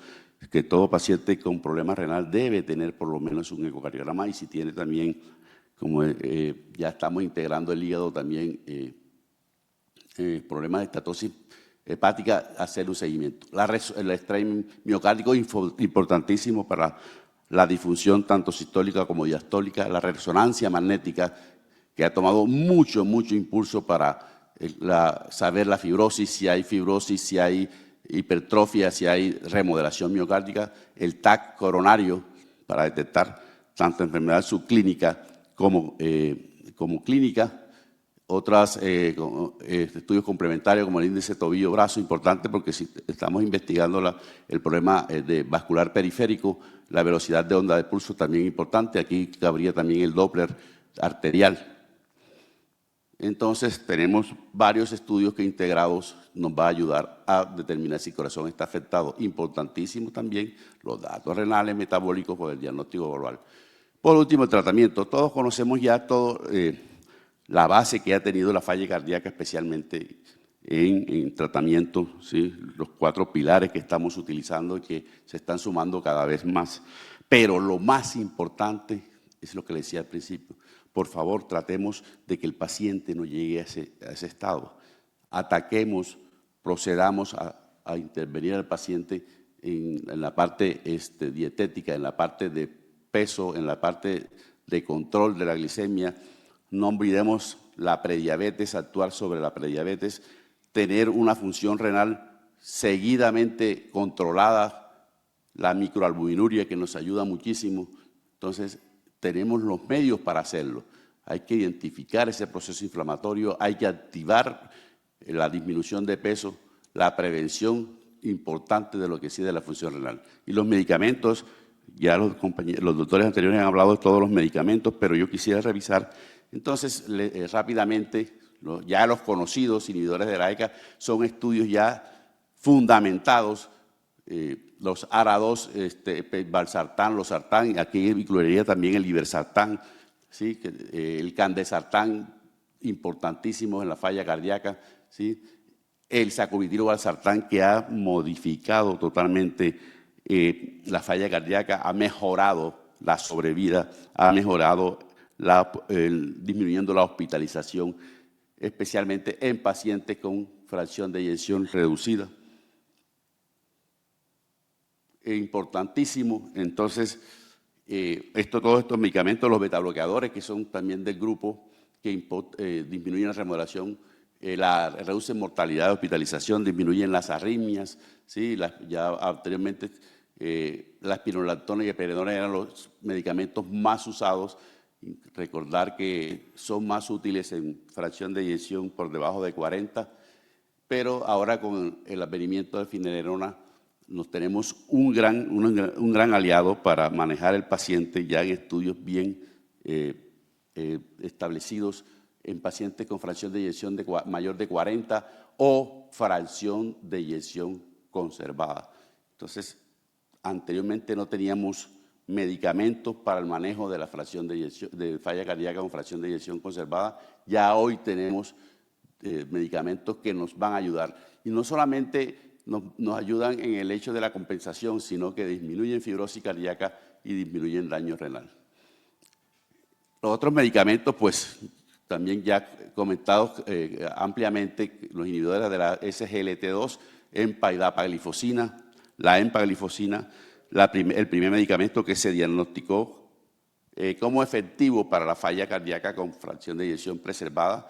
que todo paciente con problema renal debe tener por lo menos un ecocardiograma, y si tiene también, como ya estamos integrando el hígado también, problemas de estatosis hepática, hacer un seguimiento. El estrés miocárdico es importantísimo para la disfunción tanto sistólica como diastólica, la resonancia magnética, que ha tomado mucho impulso para saber la fibrosis, si hay hipertrofia, si hay remodelación miocárdica, el TAC coronario para detectar tanto enfermedad subclínica como clínica. Otros estudios complementarios como el índice tobillo-brazo, importante porque si estamos investigando el problema de vascular periférico, la velocidad de onda de pulso también importante. Aquí cabría también el Doppler arterial. Entonces, tenemos varios estudios que integrados nos va a ayudar a determinar si el corazón está afectado. Importantísimo también los datos renales, metabólicos por el diagnóstico global. Por último, el tratamiento. Todos conocemos ya la base que ha tenido la falla cardíaca, especialmente en tratamiento, ¿sí? Los 4 pilares que estamos utilizando y que se están sumando cada vez más. Pero lo más importante es lo que le decía al principio. Por favor, tratemos de que el paciente no llegue a ese estado. Ataquemos, procedamos a intervenir al paciente en la parte dietética, en la parte de peso, en la parte de control de la glicemia. No olvidemos la prediabetes, actuar sobre la prediabetes, tener una función renal seguidamente controlada, la microalbuminuria que nos ayuda muchísimo. Entonces, tenemos los medios para hacerlo. Hay que identificar ese proceso inflamatorio, hay que activar la disminución de peso, la prevención importante de lo que sí de la función renal. Y los medicamentos, ya los doctores anteriores han hablado de todos los medicamentos, pero yo quisiera revisar. Entonces, rápidamente, ya los conocidos inhibidores de la ECA son estudios ya fundamentados, los ARA2, valsartán, losartán, aquí incluiría también el iversartán, ¿sí? El candesartán, importantísimo en la falla cardíaca, ¿sí? El sacubitril valsartán, que ha modificado totalmente la falla cardíaca, ha mejorado la sobrevida, ha mejorado disminuyendo la hospitalización, especialmente en pacientes con fracción de eyección reducida. Importantísimo, entonces, todos estos medicamentos, los betabloqueadores, que son también del grupo, que disminuyen la remodelación, reducen mortalidad de hospitalización, disminuyen las arritmias, ¿sí? Ya anteriormente la espironolactona y eplerenona eran los medicamentos más usados. Recordar que son más útiles en fracción de eyección por debajo de 40, pero ahora con el advenimiento de finerenona nos tenemos un gran aliado para manejar el paciente ya en estudios bien establecidos en pacientes con fracción de eyección mayor de 40 o fracción de eyección conservada. Entonces, anteriormente no teníamos medicamentos para el manejo de la fracción de falla cardíaca con fracción de eyección conservada. Ya hoy tenemos medicamentos que nos van a ayudar. Y no solamente nos ayudan en el hecho de la compensación, sino que disminuyen fibrosis cardíaca y disminuyen daño renal. Los otros medicamentos, pues, también ya comentados ampliamente, los inhibidores de la SGLT2, EMPA y dapaglifosina. La empaglifosina, el primer medicamento que se diagnosticó como efectivo para la falla cardíaca con fracción de eyección preservada.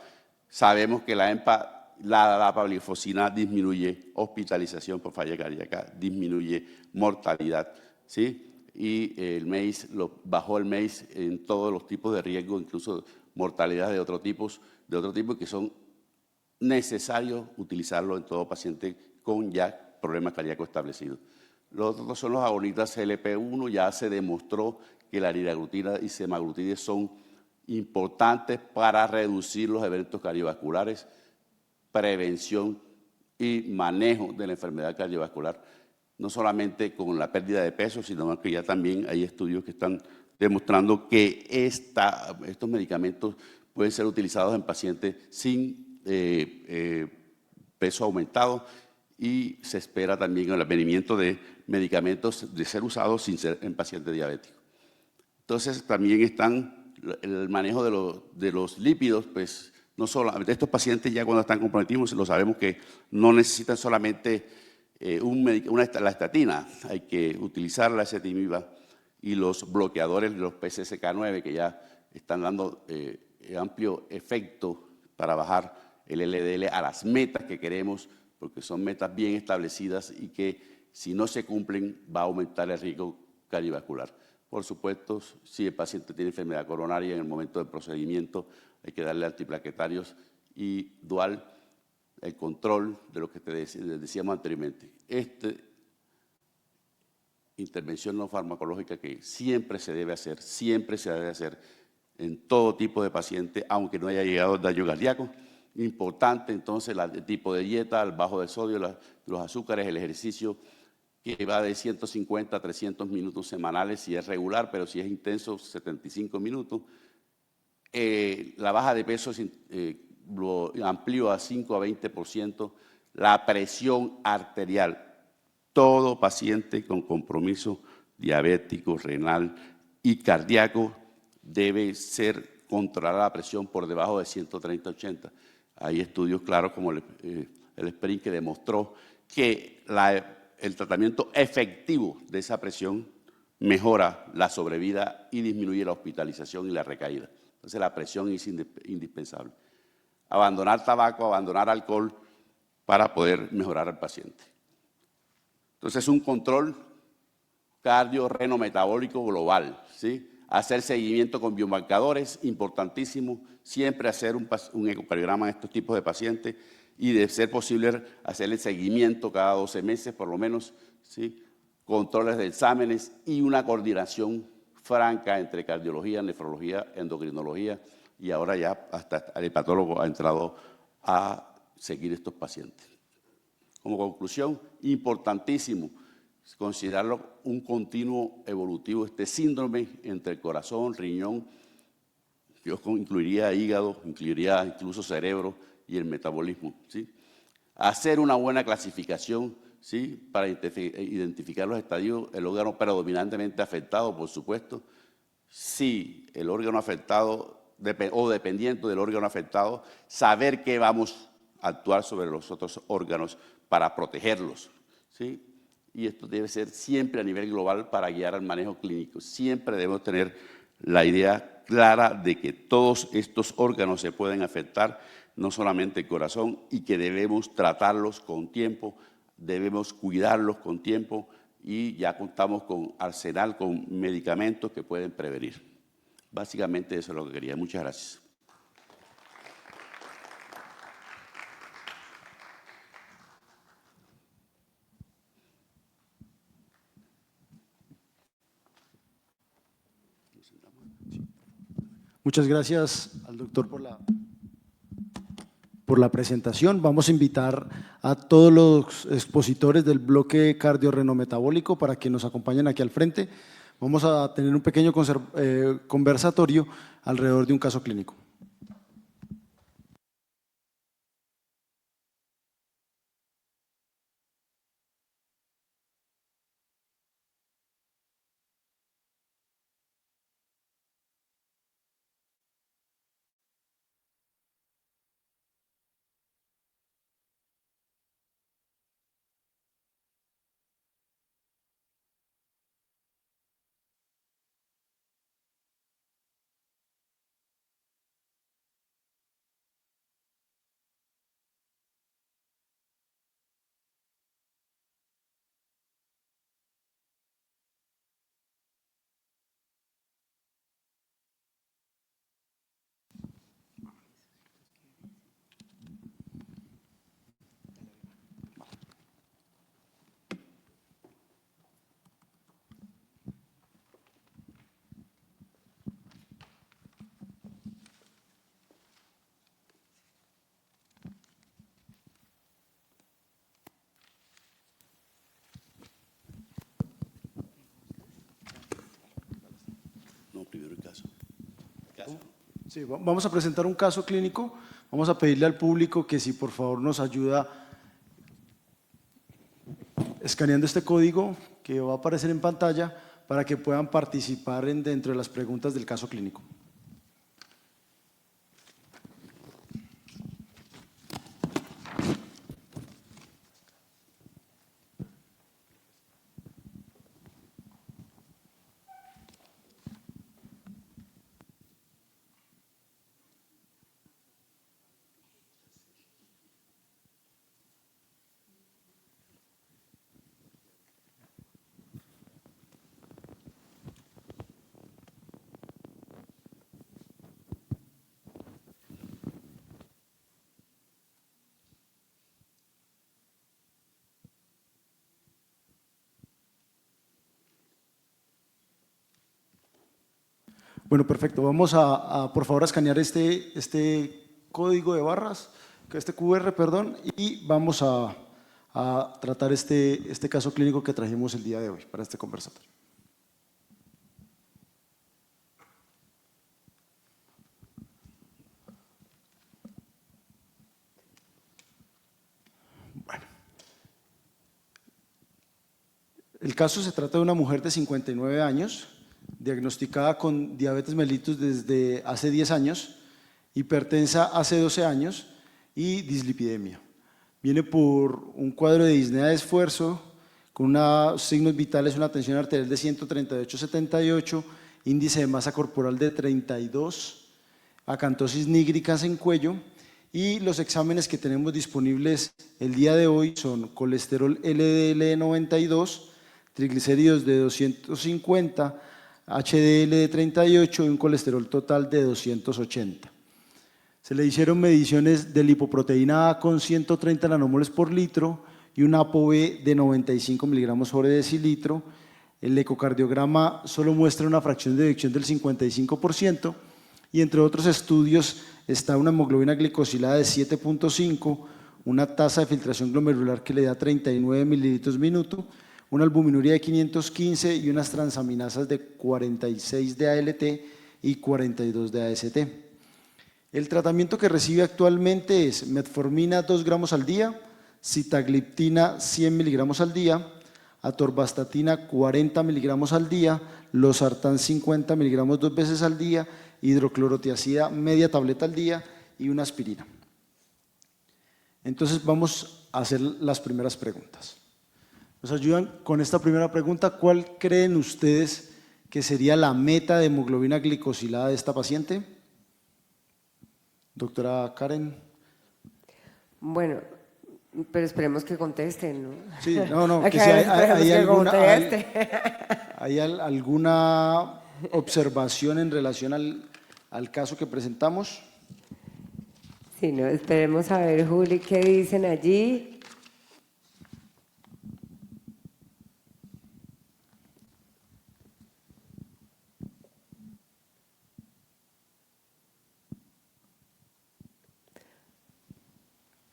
Sabemos que la dapaglifosina disminuye hospitalización por falla cardíaca, disminuye mortalidad, ¿sí? Y el MACE, bajó el MACE en todos los tipos de riesgo, incluso mortalidad de otro tipo que son necesarios utilizarlo en todo paciente con ya problemas cardíacos establecidos. Los otros son los agonistas GLP-1, ya se demostró que la liraglutida y semaglutide son importantes para reducir los eventos cardiovasculares, prevención y manejo de la enfermedad cardiovascular, no solamente con la pérdida de peso, sino que ya también hay estudios que están demostrando que estos medicamentos pueden ser utilizados en pacientes sin peso aumentado, y se espera también el advenimiento de medicamentos de ser usados sin ser en pacientes diabéticos. Entonces también están el manejo de los lípidos, pues no solamente estos pacientes ya cuando están comprometidos, lo sabemos que no necesitan solamente la estatina, hay que utilizar la ezetimiba y los bloqueadores de los PCSK9 que ya están dando amplio efecto para bajar el LDL a las metas que queremos, porque son metas bien establecidas y que si no se cumplen va a aumentar el riesgo cardiovascular. Por supuesto, si el paciente tiene enfermedad coronaria en el momento del procedimiento, hay que darle antiplaquetarios y dual el control de lo que decíamos anteriormente. Esta intervención no farmacológica que siempre se debe hacer en todo tipo de paciente, aunque no haya llegado el daño cardíaco. Importante entonces el tipo de dieta, el bajo de sodio, los azúcares, el ejercicio que va de 150 a 300 minutos semanales si es regular, pero si es intenso, 75 minutos. La baja de peso lo amplió a 5 a 20%. La presión arterial. Todo paciente con compromiso diabético, renal y cardíaco debe ser controlada la presión por debajo de 130/80. Hay estudios claros como el SPRINT que demostró que el tratamiento efectivo de esa presión mejora la sobrevida y disminuye la hospitalización y la recaída. Entonces la presión es indispensable. Abandonar tabaco, abandonar alcohol para poder mejorar al paciente. Entonces un control cardio-reno-metabólico global, ¿sí? Hacer seguimiento con biomarcadores, importantísimo, siempre hacer un ecocardiograma en estos tipos de pacientes y de ser posible hacerle seguimiento cada 12 meses por lo menos, ¿sí? Controles de exámenes y una coordinación franca entre cardiología, nefrología, endocrinología y ahora ya hasta el hepatólogo ha entrado a seguir estos pacientes. Como conclusión, importantísimo considerarlo un continuo evolutivo, este síndrome entre el corazón, riñón, yo incluiría hígado, incluiría incluso cerebro y el metabolismo, ¿sí? Hacer una buena clasificación, ¿sí? Para identificar los estadios, el órgano predominantemente afectado, por supuesto. Si el órgano afectado o dependiente del órgano afectado, saber qué vamos a actuar sobre los otros órganos para protegerlos, ¿sí? Y esto debe ser siempre a nivel global para guiar al manejo clínico. Siempre debemos tener la idea clara de que todos estos órganos se pueden afectar, no solamente el corazón, y que debemos tratarlos con tiempo, debemos cuidarlos con tiempo y ya contamos con arsenal, con medicamentos que pueden prevenir. Básicamente eso es lo que quería. Muchas gracias. Muchas gracias al doctor por la presentación. Vamos a invitar a todos los expositores del bloque cardio-renometabólico para que nos acompañen aquí al frente. Vamos a tener un pequeño conversatorio alrededor de un caso clínico. Sí, vamos a presentar un caso clínico. Vamos a pedirle al público que si por favor nos ayuda escaneando este código que va a aparecer en pantalla para que puedan participar dentro de las preguntas del caso clínico. Bueno, perfecto. Vamos por favor, a escanear este código de barras, este QR, perdón, y vamos a tratar este caso clínico que trajimos el día de hoy para este conversatorio. Bueno. El caso se trata de una mujer de 59 años, diagnosticada con diabetes mellitus desde hace 10 años, hipertensa hace 12 años y dislipidemia. Viene por un cuadro de disnea de esfuerzo, con unos signos vitales, una tensión arterial de 138/78, índice de masa corporal de 32, acantosis nígricas en cuello, y los exámenes que tenemos disponibles el día de hoy son colesterol LDL de 92, triglicéridos de 250, HDL de 38 y un colesterol total de 280. Se le hicieron mediciones de lipoproteína A con 130 nanomoles por litro y un ApoB de 95 miligramos sobre decilitro. El ecocardiograma solo muestra una fracción de eyección del 55% y entre otros estudios está una hemoglobina glicosilada de 7.5, una tasa de filtración glomerular que le da 39 mililitros minuto, una albuminuria de 515 y unas transaminasas de 46 de ALT y 42 de AST. El tratamiento que recibe actualmente es metformina 2 gramos al día, sitagliptina 100 miligramos al día, atorvastatina 40 miligramos al día, losartán 50 miligramos 2 veces al día, hidroclorotiazida media tableta al día y una aspirina. Entonces vamos a hacer las primeras preguntas. ¿Nos ayudan con esta primera pregunta? ¿Cuál creen ustedes que sería la meta de hemoglobina glicosilada de esta paciente? Doctora Karen. Bueno, pero esperemos que contesten, ¿no? Sí, no, que si hay alguna observación en relación al caso que presentamos. Sí, no, esperemos a ver, Juli, qué dicen allí.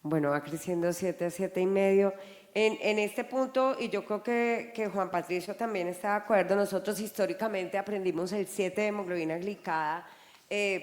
Bueno, va creciendo 7 a 7,5. En este punto, y yo creo que Juan Patricio también está de acuerdo, nosotros históricamente aprendimos el 7 de hemoglobina glicada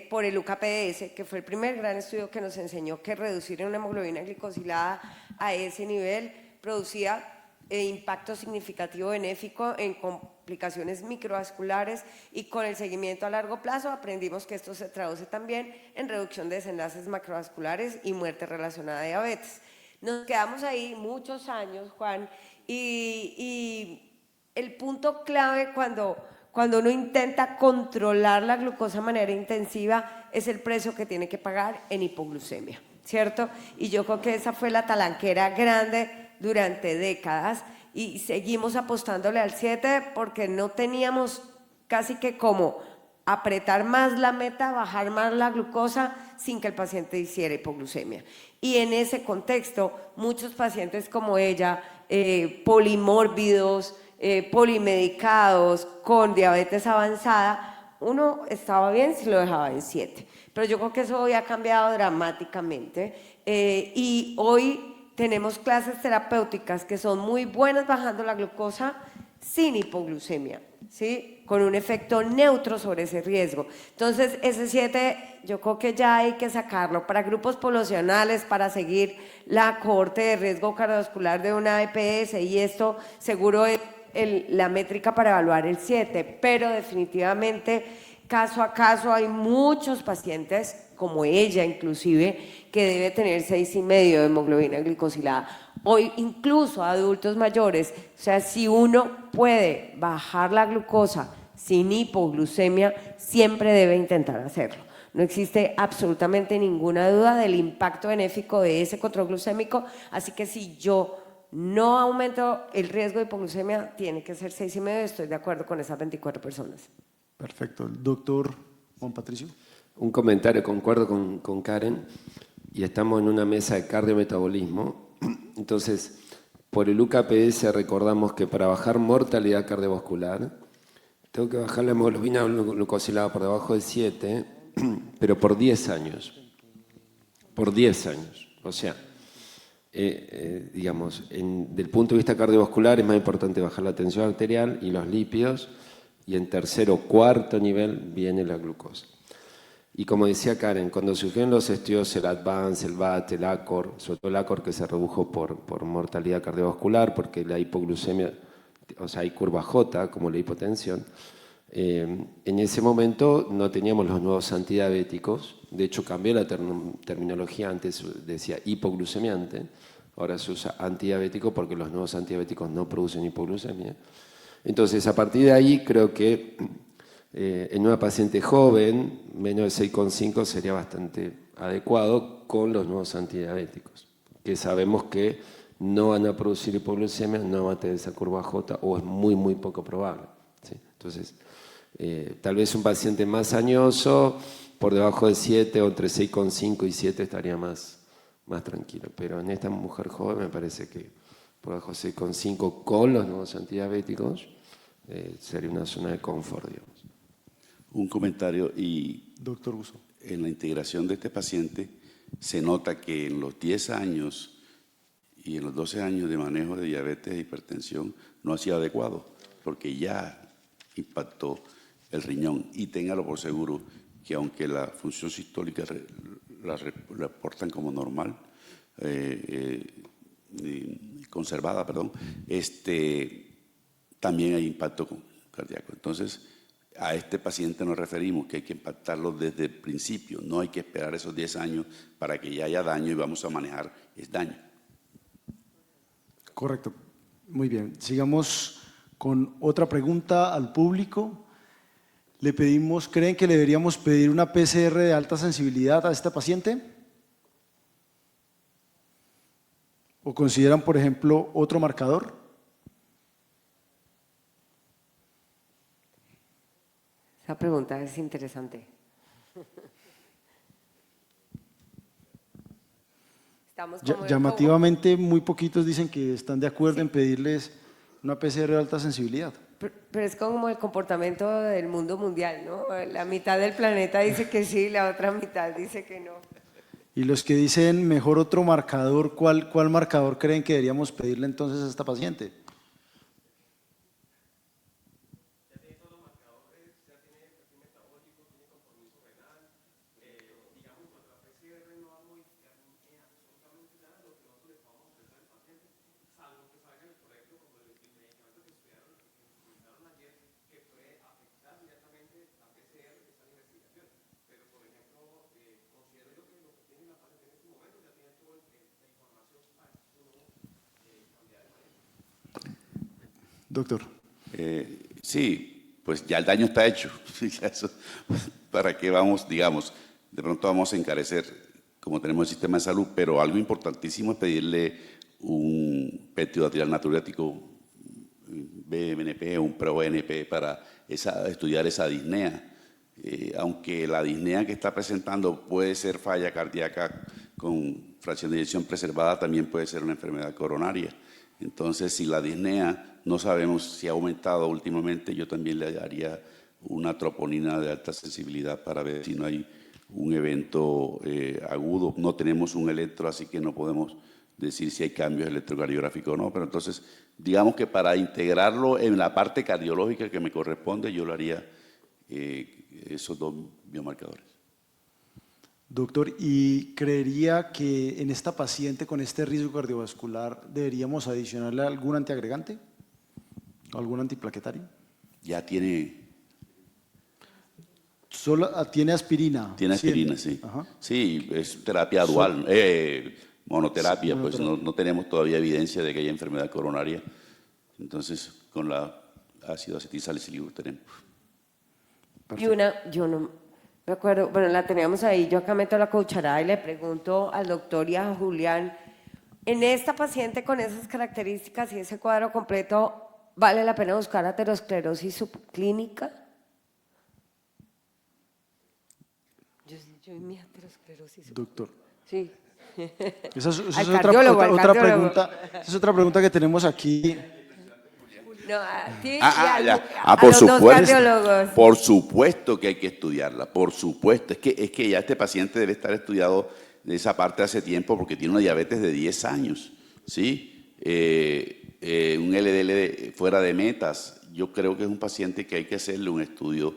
por el UKPDS, que fue el primer gran estudio que nos enseñó que reducir una hemoglobina glicosilada a ese nivel producía impacto significativo benéfico en complicaciones microvasculares, y con el seguimiento a largo plazo aprendimos que esto se traduce también en reducción de desenlaces macrovasculares y muerte relacionada a diabetes. Nos quedamos ahí muchos años, Juan, y el punto clave cuando uno intenta controlar la glucosa de manera intensiva es el precio que tiene que pagar en hipoglucemia, ¿cierto? Y yo creo que esa fue la talanquera grande durante décadas, y seguimos apostándole al 7 porque no teníamos casi que como apretar más la meta, bajar más la glucosa sin que el paciente hiciera hipoglucemia. Y en ese contexto, muchos pacientes como ella, polimórbidos, polimedicados, con diabetes avanzada, uno estaba bien si lo dejaba en 7. Pero yo creo que eso hoy ha cambiado dramáticamente, y hoy tenemos clases terapéuticas que son muy buenas bajando la glucosa sin hipoglucemia. ¿sí? Con un efecto neutro sobre ese riesgo. Entonces, ese 7 yo creo que ya hay que sacarlo para grupos poblacionales, para seguir la cohorte de riesgo cardiovascular de una EPS, y esto seguro es la métrica para evaluar el 7, pero definitivamente caso a caso hay muchos pacientes, como ella inclusive, que debe tener 6,5 de hemoglobina glicosilada. Hoy incluso adultos mayores, o sea, si uno puede bajar la glucosa sin hipoglucemia, siempre debe intentar hacerlo. No existe absolutamente ninguna duda del impacto benéfico de ese control glucémico, así que si yo no aumento el riesgo de hipoglucemia, tiene que ser 6,5, estoy de acuerdo con esas 24 personas. Perfecto. Doctor Juan Patricio. Un comentario, concuerdo con Karen, y estamos en una mesa de cardiometabolismo. Entonces, por el UKPS recordamos que para bajar mortalidad cardiovascular, tengo que bajar la hemoglobina glucosilada por debajo de 7, pero por 10 años. Por 10 años. O sea, digamos, del punto de vista cardiovascular es más importante bajar la tensión arterial y los lípidos, y en tercer o cuarto nivel viene la glucosa. Y como decía Karen, cuando surgieron los estudios, el ADVANCE, el BAT, el ACOR, sobre todo el ACOR que se redujo por mortalidad cardiovascular, porque la hipoglucemia, o sea, hay curva J, como la hipotensión, en ese momento no teníamos los nuevos antidiabéticos. De hecho, cambió la terminología, antes decía hipoglucemiante, ahora se usa antidiabético porque los nuevos antidiabéticos no producen hipoglucemia. Entonces, a partir de ahí, creo que en una paciente joven, menos de 6,5 sería bastante adecuado con los nuevos antidiabéticos, que sabemos que no van a producir hipoglucemia, no van a tener esa curva J, o es muy, muy poco probable, ¿sí? Entonces, tal vez un paciente más añoso, por debajo de 7 o entre 6,5 y 7 estaría más tranquilo, pero en esta mujer joven me parece que por debajo de 6,5 con los nuevos antidiabéticos sería una zona de confort, digamos. Un comentario, y Doctor Uso. en la integración de este paciente se nota que en los 10 años y en los 12 años de manejo de diabetes e hipertensión no ha sido adecuado, porque ya impactó el riñón. Y téngalo por seguro que aunque la función sistólica la reportan como normal, conservada, perdón, también hay impacto cardíaco. Entonces, a este paciente nos referimos que hay que impactarlo desde el principio, no hay que esperar esos 10 años para que ya haya daño y vamos a manejar el daño. Correcto. Muy bien. Sigamos con otra pregunta al público. Le pedimos, ¿creen que le deberíamos pedir una PCR de alta sensibilidad a este paciente? ¿O consideran, por ejemplo, otro marcador? Esa pregunta es interesante. Estamos como Llamativamente, muy poquitos dicen que están de acuerdo en pedirles una PCR de alta sensibilidad. Pero es como el comportamiento del mundo mundial, ¿no? La mitad del planeta dice que sí, la otra mitad dice que no. Y los que dicen mejor otro marcador, ¿cuál marcador creen que deberíamos pedirle entonces a esta paciente? Doctor. Sí, pues ya el daño está hecho. ¿Para qué vamos, digamos, de pronto vamos a encarecer, como tenemos el sistema de salud, pero algo importantísimo es pedirle un péptido arterial natriurético, BNP, un pro-BNP para estudiar esa disnea. Aunque la disnea que está presentando puede ser falla cardíaca con fracción de eyección preservada, también puede ser una enfermedad coronaria. Entonces, si la disnea no sabemos si ha aumentado últimamente, yo también le daría una troponina de alta sensibilidad para ver si no hay un evento agudo. No tenemos un electro, así que no podemos decir si hay cambios electrocardiográficos o no, pero entonces, digamos que para integrarlo en la parte cardiológica que me corresponde, yo lo haría esos dos biomarcadores. Doctor, ¿y creería que en esta paciente con este riesgo cardiovascular deberíamos adicionarle algún antiagregante? ¿Algún antiplaquetario? Ya tiene Tiene aspirina. Tiene aspirina, sí. Ajá. Sí, es terapia dual, monoterapia, Sí, pues monoterapia. no tenemos todavía evidencia de que haya enfermedad coronaria. Entonces, con la ácido acetilsalicílico tenemos. Y yo no me acuerdo, bueno, la teníamos ahí, yo acá meto la cucharada y le pregunto al doctor y a Julián, en esta paciente con esas características y ese cuadro completo, ¿vale la pena buscar aterosclerosis subclínica? Yo y mi aterosclerosis. Doctor. Sí. Esa es Al otra cardiólogo, al otra cardiólogo. pregunta. Esa es otra pregunta que tenemos aquí. No, a ti y a Por los dos supuesto. cardiólogos. Por supuesto que hay que estudiarla, por supuesto. Es que ya este paciente debe estar estudiado de esa parte hace tiempo porque tiene una diabetes de 10 años, ¿sí? Un LDL fuera de metas. Yo creo que es un paciente que hay que hacerle un estudio.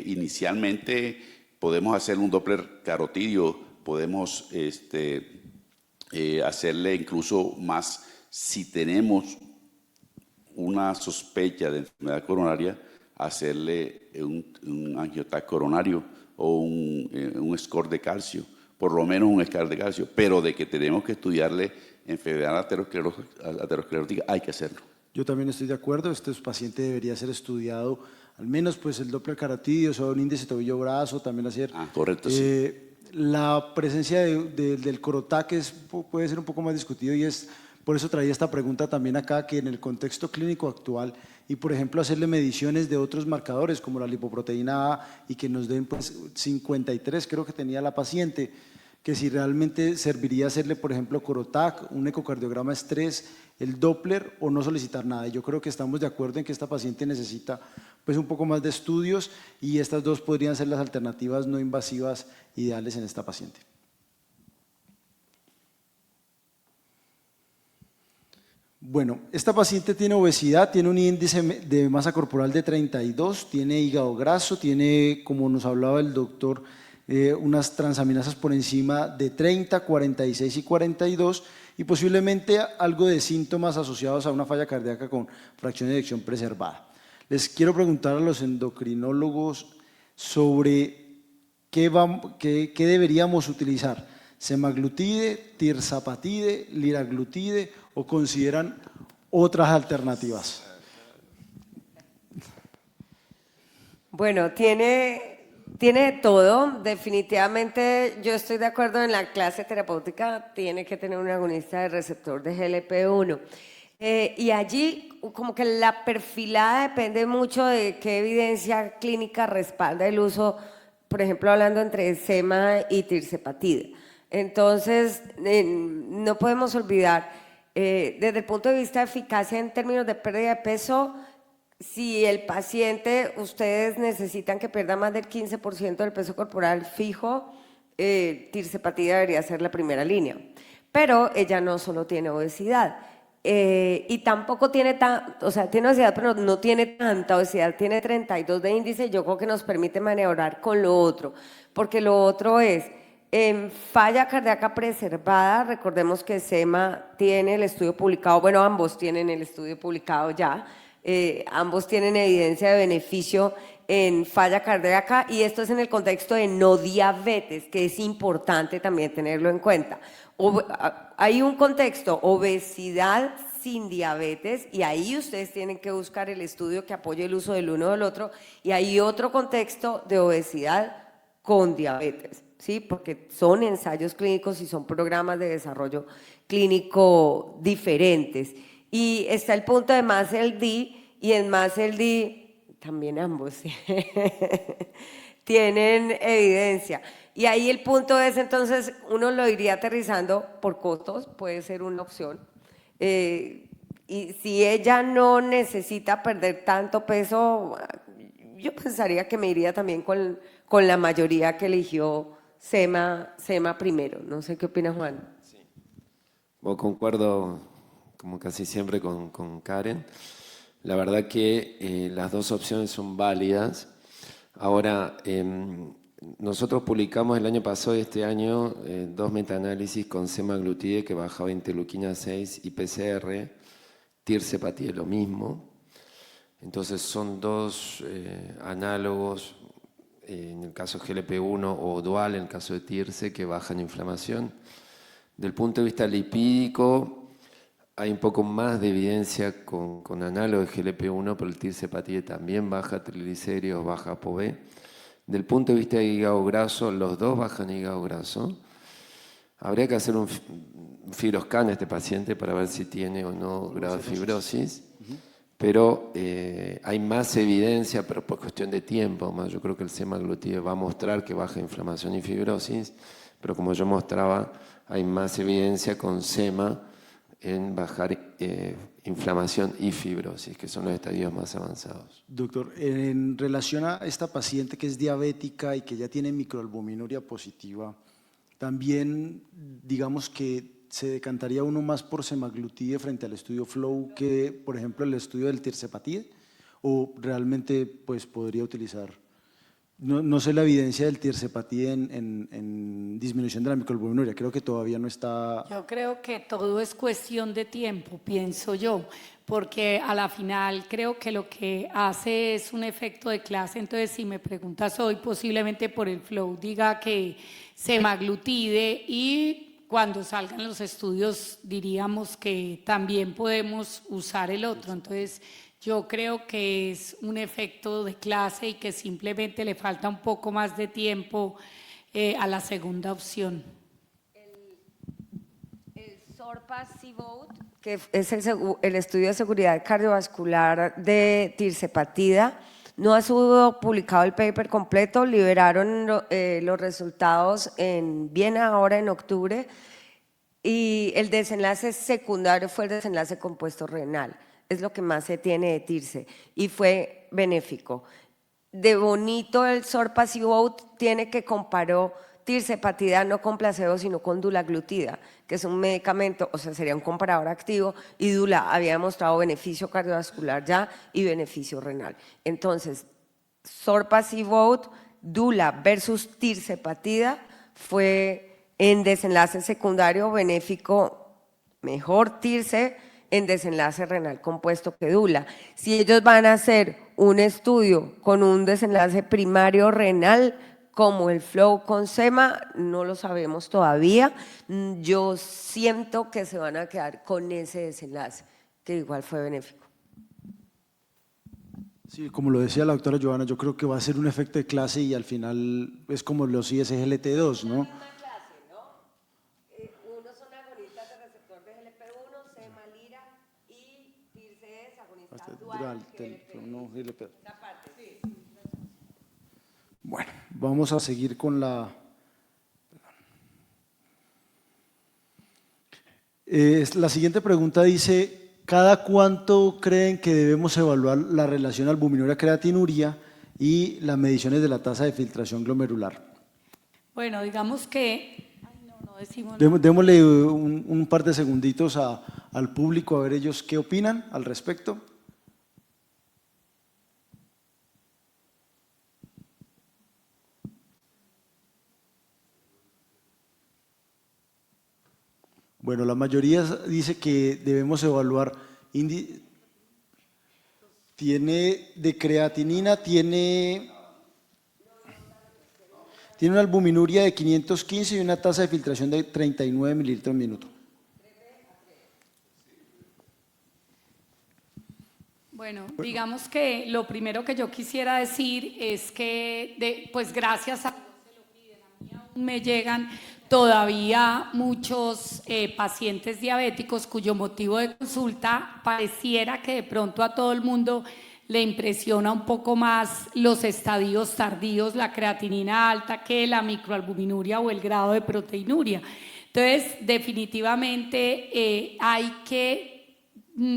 Inicialmente podemos hacer un Doppler carotidio, podemos hacerle incluso más si tenemos una sospecha de enfermedad coronaria, hacerle un angiotac coronario o un score de calcio, por lo menos un score de calcio, pero de que tenemos que estudiarle enfermedad aterosclerótica, hay que hacerlo. Yo también estoy de acuerdo, este paciente debería ser estudiado, al menos pues el Doppler carotidio, o un índice tobillo-brazo, también hacer. Correcto, sí. La presencia del Corotac puede ser un poco más discutido y es, por eso traía esta pregunta también acá, que en el contexto clínico actual y por ejemplo hacerle mediciones de otros marcadores como la lipoproteína A y que nos den pues 53 creo que tenía la paciente, que si realmente serviría hacerle por ejemplo Corotac, un ecocardiograma estrés, el Doppler o no solicitar nada. Yo creo que estamos de acuerdo en que esta paciente necesita pues un poco más de estudios y estas dos podrían ser las alternativas no invasivas ideales en esta paciente. Bueno, esta paciente tiene obesidad, tiene un índice de masa corporal de 32, tiene hígado graso, tiene, como nos hablaba el doctor, unas transaminasas por encima de 30, 46 y 42 y posiblemente algo de síntomas asociados a una falla cardíaca con fracción de eyección preservada. Les quiero preguntar a los endocrinólogos sobre qué deberíamos utilizar, semaglutide, tirzapatide, liraglutide o consideran otras alternativas. Bueno, tiene todo. Definitivamente yo estoy de acuerdo en la clase terapéutica, tiene que tener un agonista de receptor de GLP-1. Y allí como que la perfilada depende mucho de qué evidencia clínica respalda el uso, por ejemplo, hablando entre sema y tirzepatida. Entonces, no podemos olvidar, desde el punto de vista de eficacia en términos de pérdida de peso, si el paciente, ustedes necesitan que pierda más del 15% del peso corporal fijo, tirzepatida debería ser la primera línea. Pero ella no solo tiene obesidad, y tampoco tiene tiene obesidad, pero no tiene tanta obesidad, tiene 32 de índice, yo creo que nos permite maniobrar con lo otro, porque lo otro es, en falla cardíaca preservada, recordemos que SEMA tiene el estudio publicado, bueno, ambos tienen el estudio publicado ya, ambos tienen evidencia de beneficio en falla cardíaca y esto es en el contexto de no diabetes, que es importante también tenerlo en cuenta. Hay un contexto, obesidad sin diabetes, y ahí ustedes tienen que buscar el estudio que apoye el uso del uno o del otro, y hay otro contexto de obesidad con diabetes, ¿sí? Porque son ensayos clínicos y son programas de desarrollo clínico diferentes. Y está el punto de MASLD, y en MASLD también ambos tienen evidencia. Y ahí el punto es, entonces, uno lo iría aterrizando por costos, puede ser una opción. Y si ella no necesita perder tanto peso, yo pensaría que me iría también con la mayoría que eligió SEMA primero. No sé qué opina Juan. Bueno, concuerdo como casi siempre con Karen. La verdad que las dos opciones son válidas. Ahora, nosotros publicamos el año pasado y este año 2 metaanálisis con semaglutide que bajaba interleuquina 6 y PCR, tirzepatide lo mismo. Entonces son dos análogos, en el caso GLP-1 o dual, en el caso de TIRSE, que bajan inflamación. Del punto de vista lipídico, hay un poco más de evidencia con análogos de GLP-1, pero el tirzepatide también baja triglicéridos, baja ApoB. Del punto de vista de hígado graso, los dos bajan hígado graso. Habría que hacer un fibroscan a este paciente para ver si tiene o no grado de fibrosis. Pero hay más evidencia, pero por cuestión de tiempo, más yo creo que el semaglutide va a mostrar que baja inflamación y fibrosis, pero como yo mostraba, hay más evidencia con sema en bajar inflamación y fibrosis, que son los estadios más avanzados. Doctor, en relación a esta paciente que es diabética y que ya tiene microalbuminuria positiva, también digamos que se decantaría uno más por semaglutide frente al estudio FLOW que, por ejemplo, el estudio del tirzepatide, o realmente pues podría utilizar, no sé la evidencia del tirzepatide en disminución de la microalbuminuria, creo que todavía no está. Yo creo que todo es cuestión de tiempo, pienso yo, porque a la final creo que lo que hace es un efecto de clase. Entonces, si me preguntas hoy, posiblemente por el FLOW diga que semaglutide, y cuando salgan los estudios diríamos que también podemos usar el otro. Entonces, yo creo que es un efecto de clase y que simplemente le falta un poco más de tiempo a la segunda opción. El SORPA-CVOT, que es el estudio de seguridad cardiovascular de tirzepatida, no ha sido publicado el paper completo, liberaron los resultados en Viena ahora en octubre, y el desenlace secundario fue el desenlace compuesto renal, es lo que más se tiene de TIRSE, y fue benéfico. De bonito el SORPA-CVOT tiene que comparó tirzepatida no con placebo sino con dulaglutida, que es un medicamento, o sea, sería un comparador activo, y dula había demostrado beneficio cardiovascular ya y beneficio renal. Entonces, SORPA-CVOT, dula versus tirzepatida fue en desenlace secundario benéfico, mejor TIRSE en desenlace renal compuesto que dula. Si ellos van a hacer un estudio con un desenlace primario renal como el FLOW con SEMA, no lo sabemos todavía. Yo siento que se van a quedar con ese desenlace, que igual fue benéfico. Sí, como lo decía la doctora Johanna, yo creo que va a ser un efecto de clase y al final es como los ISGLT2, ¿no? Uno son agonistas de receptor de GLP-1, SEMA, LIRA, y TIRSE es agonista dual GLP-1. Bueno, vamos a seguir con la… la siguiente pregunta dice, ¿cada cuánto creen que debemos evaluar la relación albuminuria-creatinuria y las mediciones de la tasa de filtración glomerular? Bueno, digamos que… no decimos nada. Démosle un par de segunditos al público a ver ellos qué opinan al respecto. Bueno, la mayoría dice que debemos evaluar, tiene de creatinina, tiene una albuminuria de 515 y una tasa de filtración de 39 mililitros minuto. Bueno, digamos que lo primero que yo quisiera decir es que, pues gracias a Dios se lo piden, a mí aún me llegan todavía muchos pacientes diabéticos cuyo motivo de consulta pareciera que de pronto a todo el mundo le impresiona un poco más los estadios tardíos, la creatinina alta, que la microalbuminuria o el grado de proteinuria. Entonces, definitivamente hay que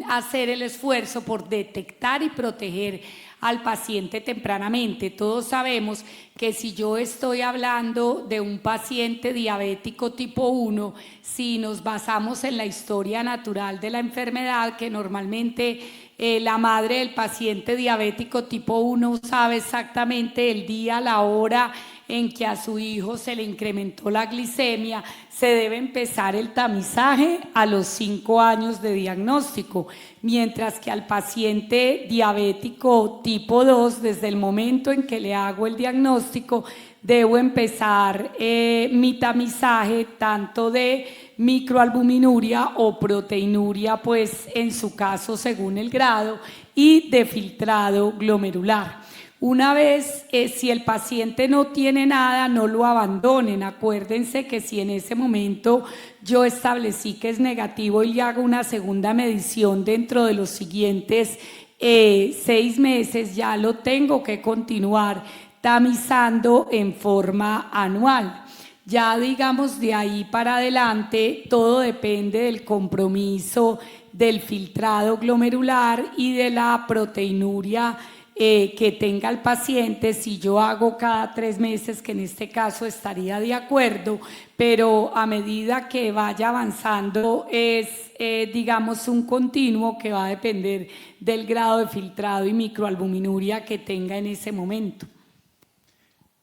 hacer el esfuerzo por detectar y proteger al paciente tempranamente. Todos sabemos que si yo estoy hablando de un paciente diabético tipo 1, si nos basamos en la historia natural de la enfermedad, que normalmente la madre del paciente diabético tipo 1 sabe exactamente el día, la hora en que a su hijo se le incrementó la glicemia, se debe empezar el tamizaje a los 5 años de diagnóstico, mientras que al paciente diabético tipo 2, desde el momento en que le hago el diagnóstico, debo empezar mi tamizaje tanto de microalbuminuria o proteinuria, pues en su caso según el grado, y de filtrado glomerular. Una vez, si el paciente no tiene nada, no lo abandonen. Acuérdense que si en ese momento yo establecí que es negativo y le hago una segunda medición dentro de los siguientes 6 meses, ya lo tengo que continuar tamizando en forma anual. Ya digamos de ahí para adelante todo depende del compromiso del filtrado glomerular y de la proteinuria que tenga el paciente. Si yo hago cada 3 meses, que en este caso estaría de acuerdo, pero a medida que vaya avanzando es digamos un continuo que va a depender del grado de filtrado y microalbuminuria que tenga en ese momento.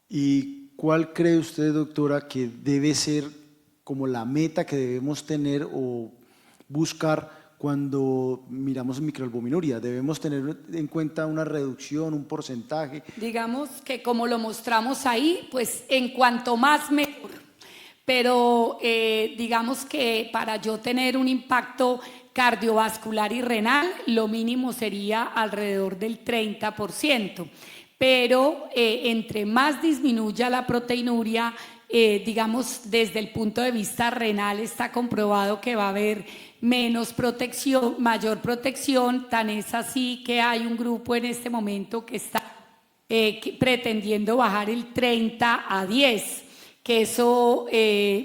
¿Y cuál cree usted, doctora, que debe ser como la meta que debemos tener o buscar cuando miramos microalbuminuria? ¿Debemos tener en cuenta una reducción, un porcentaje? Digamos que como lo mostramos ahí, pues en cuanto más mejor. Pero digamos que para yo tener un impacto cardiovascular y renal, lo mínimo sería alrededor del 30%. Pero entre más disminuya la proteinuria, digamos desde el punto de vista renal está comprobado que va a haber menos protección, mayor protección. Tan es así que hay un grupo en este momento que está pretendiendo bajar el 30 a 10, que eso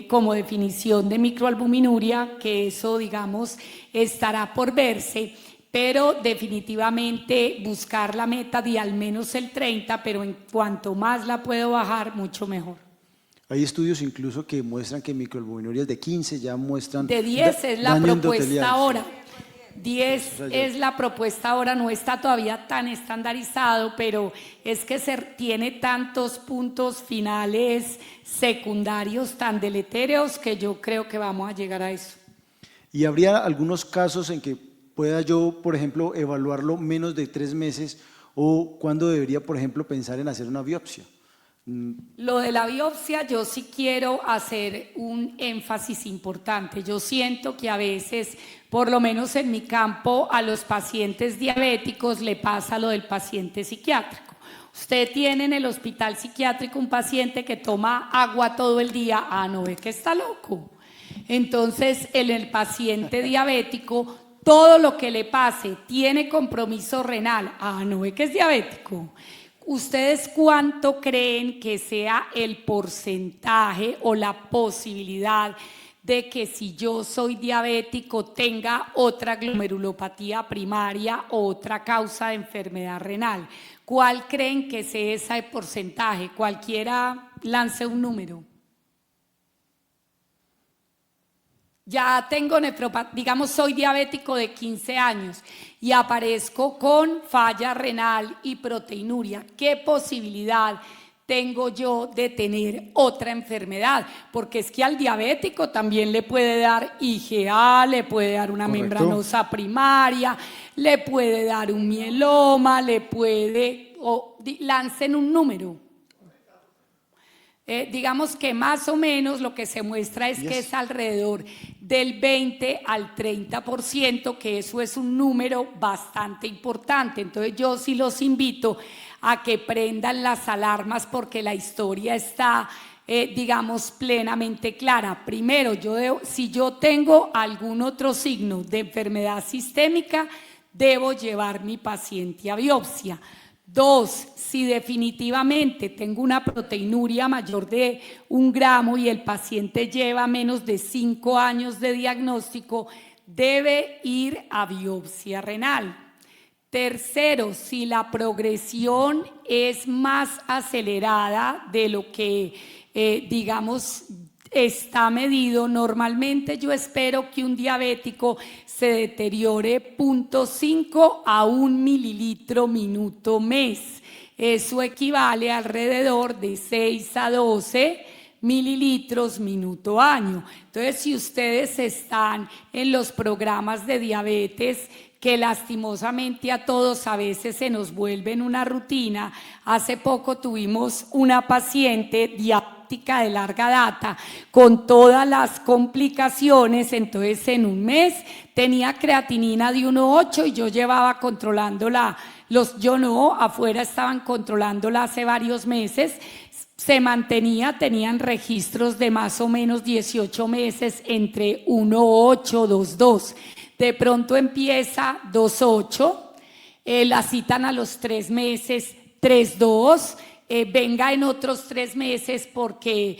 como definición de microalbuminuria, que eso digamos estará por verse, pero definitivamente buscar la meta de al menos el 30, pero en cuanto más la puedo bajar, mucho mejor. Hay estudios incluso que muestran que microalbuminurias de 15 ya muestran de 10 es la daño propuesta endotelial. ahora. 10 es la propuesta ahora, no está todavía tan estandarizado, pero es que tiene tantos puntos finales secundarios tan deletéreos que yo creo que vamos a llegar a eso. ¿Y habría algunos casos en que pueda yo, por ejemplo, evaluarlo menos de 3 meses o cuándo debería, por ejemplo, pensar en hacer una biopsia? Lo de la biopsia, yo sí quiero hacer un énfasis importante. Yo siento que a veces, por lo menos en mi campo, a los pacientes diabéticos le pasa lo del paciente psiquiátrico. Usted tiene en el hospital psiquiátrico un paciente que toma agua todo el día, no ve que está loco. Entonces, en el paciente diabético, todo lo que le pase tiene compromiso renal, no ve que es diabético. ¿Ustedes cuánto creen que sea el porcentaje o la posibilidad de que si yo soy diabético tenga otra glomerulopatía primaria o otra causa de enfermedad renal? ¿Cuál creen que sea ese porcentaje? Cualquiera lance un número. Ya tengo nefropatía, digamos soy diabético de 15 años y aparezco con falla renal y proteinuria. ¿Qué posibilidad tengo yo de tener otra enfermedad? Porque es que al diabético también le puede dar IgA, le puede dar una membranosa primaria, le puede dar un mieloma, le puede, lancen un número. Digamos que más o menos lo que se muestra es que es alrededor del 20 al 30%, que eso es un número bastante importante. Entonces yo sí los invito a que prendan las alarmas porque la historia está, digamos, plenamente clara. Primero, si yo tengo algún otro signo de enfermedad sistémica, debo llevar mi paciente a biopsia. 2, si definitivamente tengo una proteinuria mayor de 1 gramo y el paciente lleva menos de 5 años de diagnóstico, debe ir a biopsia renal. Tercero, si la progresión es más acelerada de lo que, digamos, está medido, normalmente yo espero que un diabético se deteriore 0,5 a 1 mililitro minuto mes. Eso equivale a alrededor de 6 a 12 mililitros minuto año. Entonces, si ustedes están en los programas de diabetes, que lastimosamente a todos a veces se nos vuelven una rutina. Hace poco tuvimos una paciente diabética de larga data con todas las complicaciones, entonces en un mes tenía creatinina de 1,8 y yo llevaba controlándola, afuera estaban controlándola hace varios meses. Se mantenía, tenían registros de más o menos 18 meses entre 1,8, 2,2. De pronto empieza 2,8, la citan a los 3 meses, 3,2, venga en otros 3 meses porque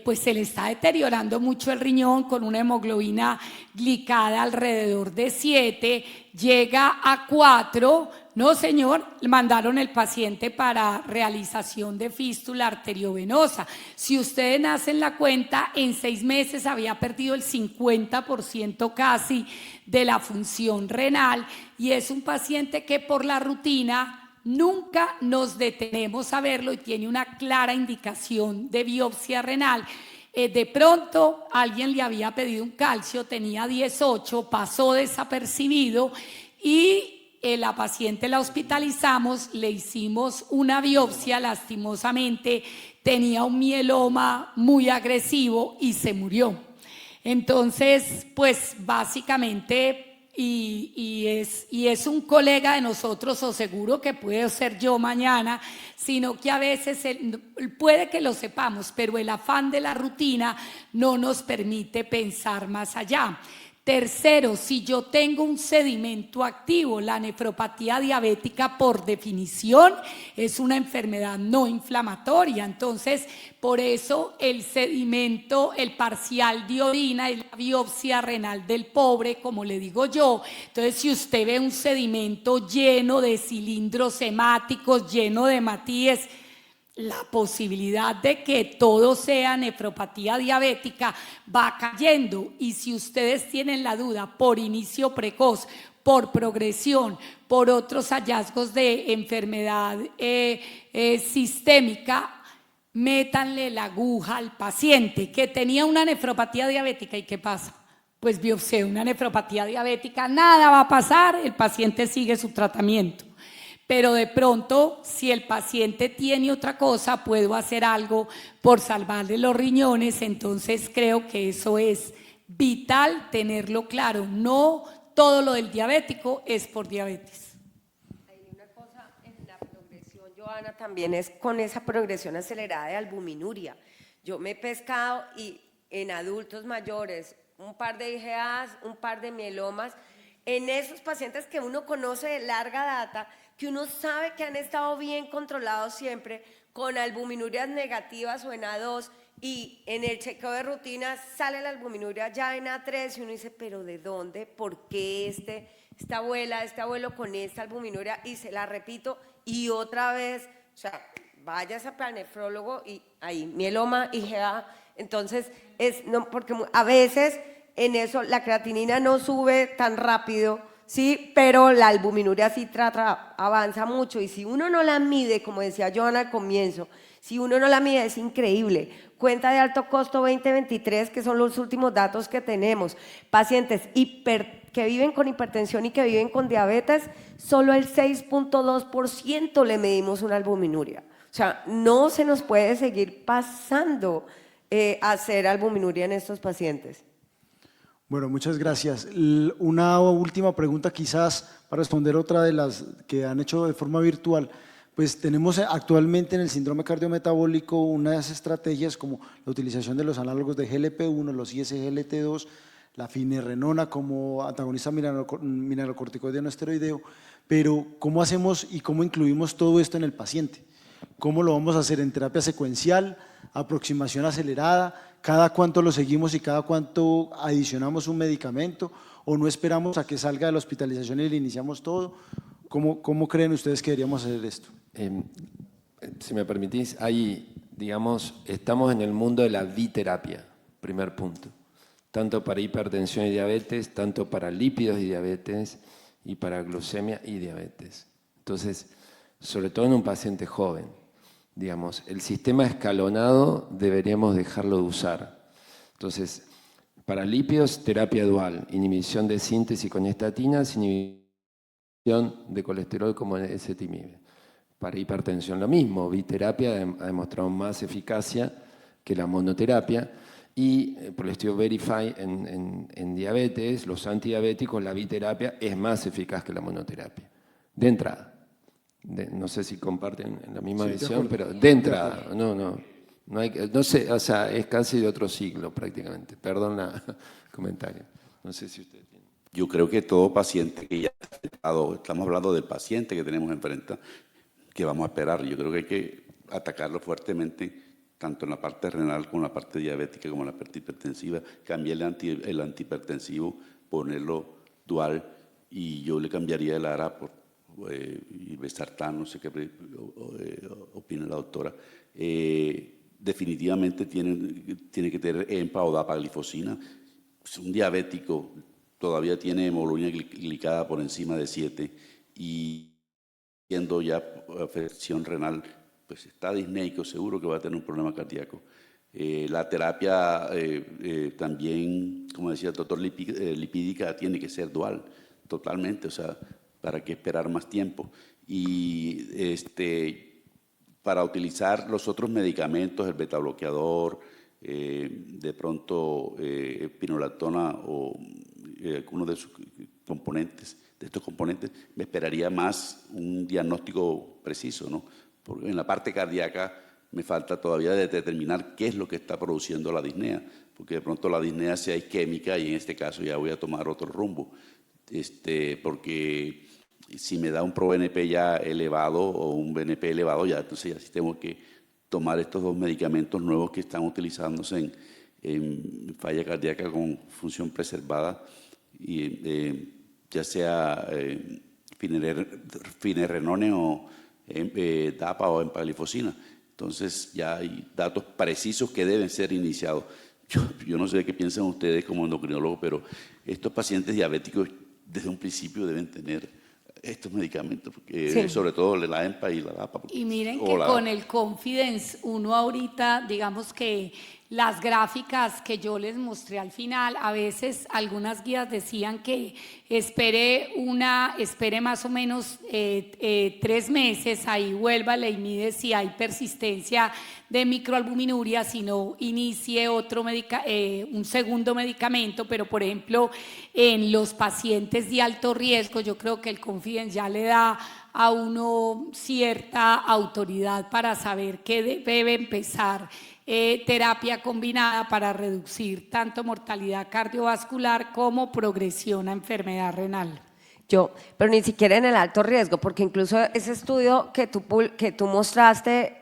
pues se le está deteriorando mucho el riñón con una hemoglobina glicada alrededor de 7, llega a 4, no señor, mandaron el paciente para realización de fístula arteriovenosa. Si ustedes hacen la cuenta, en 6 meses había perdido el 50% casi de la función renal y es un paciente que por la rutina nunca nos detenemos a verlo y tiene una clara indicación de biopsia renal. De pronto alguien le había pedido un calcio, tenía 18, pasó desapercibido y la paciente la hospitalizamos, le hicimos una biopsia, lastimosamente tenía un mieloma muy agresivo y se murió. Entonces, pues básicamente, y es un colega de nosotros, o seguro que puede ser yo mañana, sino que a veces puede que lo sepamos, pero el afán de la rutina no nos permite pensar más allá. Tercero, si yo tengo un sedimento activo, la nefropatía diabética por definición es una enfermedad no inflamatoria, entonces por eso el sedimento, el parcial de orina es la biopsia renal del pobre, como le digo yo. Entonces si usted ve un sedimento lleno de cilindros hemáticos, lleno de hematíes, la posibilidad de que todo sea nefropatía diabética va cayendo, y si ustedes tienen la duda por inicio precoz, por progresión, por otros hallazgos de enfermedad sistémica, métanle la aguja al paciente que tenía una nefropatía diabética. ¿Y qué pasa? Pues biopsia una nefropatía diabética, nada va a pasar, el paciente sigue su tratamiento. Pero de pronto, si el paciente tiene otra cosa, puedo hacer algo por salvarle los riñones. Entonces creo que eso es vital tenerlo claro. No todo lo del diabético es por diabetes. Hay una cosa en la progresión, Joana, también es con esa progresión acelerada de albuminuria. Yo me he pescado y en adultos mayores, un par de IgAs, un par de mielomas, en esos pacientes que uno conoce de larga data, que uno sabe que han estado bien controlados siempre, con albuminurias negativas o en A2, y en el chequeo de rutina sale la albuminuria ya en A3 y uno dice, pero ¿de dónde? ¿Por qué esta abuela, este abuelo con esta albuminuria? Y se la repito y otra vez, o sea, vayas al nefrólogo y ahí, mieloma, IgA. Entonces, porque a veces en eso la creatinina no sube tan rápido, sí, pero la albuminuria sí avanza mucho, y si uno no la mide, como decía Joana al comienzo, si uno no la mide es increíble. Cuenta de alto costo 2023, que son los últimos datos que tenemos, pacientes que viven con hipertensión y que viven con diabetes, solo el 6,2% le medimos una albuminuria. O sea, no se nos puede seguir pasando hacer albuminuria en estos pacientes. Bueno, muchas gracias. Una última pregunta quizás para responder otra de las que han hecho de forma virtual. Pues tenemos actualmente en el síndrome cardiometabólico unas estrategias como la utilización de los análogos de GLP-1, los ISGLT2, la finerenona como antagonista mineralocorticoide no esteroideo, pero ¿cómo hacemos y cómo incluimos todo esto en el paciente? ¿Cómo lo vamos a hacer en terapia secuencial, aproximación acelerada? ¿Cada cuánto lo seguimos y cada cuánto adicionamos un medicamento? ¿O no esperamos a que salga de la hospitalización y le iniciamos todo? ¿Cómo creen ustedes que deberíamos hacer esto? Si me permitís, digamos, estamos en el mundo de la biterapia, primer punto. Tanto para hipertensión y diabetes, tanto para lípidos y diabetes, y para glucemia y diabetes. Entonces, sobre todo en un paciente joven, digamos, el sistema escalonado deberíamos dejarlo de usar. Entonces, para lípidos, terapia dual, inhibición de síntesis con estatinas, inhibición de colesterol como ezetimibe. Para hipertensión lo mismo, biterapia ha demostrado más eficacia que la monoterapia. Y por el estudio Verify en diabetes, los antidiabéticos, la biterapia es más eficaz que la monoterapia. De entrada. No sé si comparten la misma visión, pero de entrada. No sé, o sea, es casi de otro siglo prácticamente. Perdón el comentario. No sé si usted tiene. Yo creo que todo paciente que ya ha estamos hablando del paciente que tenemos enfrente, que vamos a esperar. Yo creo que hay que atacarlo fuertemente, tanto en la parte renal como en la parte diabética, como en la parte hipertensiva, cambiar el antihipertensivo, ponerlo dual, y yo le cambiaría el ARA por irbesartán, no sé qué opina la doctora. Definitivamente tiene que tener EMPA o dapaglifosina. Pues un diabético todavía tiene hemoglobina glicada por encima de 7 y siendo ya afección renal, pues está disneico, seguro que va a tener un problema cardíaco. La terapia también, como decía el doctor, lipídica tiene que ser dual, totalmente, o sea, ¿para qué esperar más tiempo? Y para utilizar los otros medicamentos, el betabloqueador, de pronto pinolactona o algunos de sus componentes, de estos componentes, me esperaría más un diagnóstico preciso, ¿no? Porque en la parte cardíaca me falta todavía de determinar qué es lo que está produciendo la disnea, porque de pronto la disnea sea isquémica y en este caso ya voy a tomar otro rumbo, porque si me da un ProBNP ya elevado o un BNP elevado, ya entonces ya sí tengo que tomar estos dos medicamentos nuevos que están utilizándose en falla cardíaca con función preservada, y ya sea finerenone o DAPA o empaglifosina. Entonces ya hay datos precisos que deben ser iniciados. Yo no sé qué piensan ustedes como endocrinólogos, pero estos pacientes diabéticos desde un principio deben tener estos medicamentos, porque Sí. sobre todo la EMPA y la DAPA. Y miren que con el Confidence, uno ahorita, digamos que las gráficas que yo les mostré al final, a veces algunas guías decían que espere más o menos 3 meses, ahí vuélvale y mide si hay persistencia de microalbuminuria, si no inicie un segundo medicamento, pero por ejemplo en los pacientes de alto riesgo, yo creo que el Confidence ya le da a uno cierta autoridad para saber que debe empezar terapia combinada para reducir tanto mortalidad cardiovascular como progresión a enfermedad renal. Pero ni siquiera en el alto riesgo, porque incluso ese estudio que tú mostraste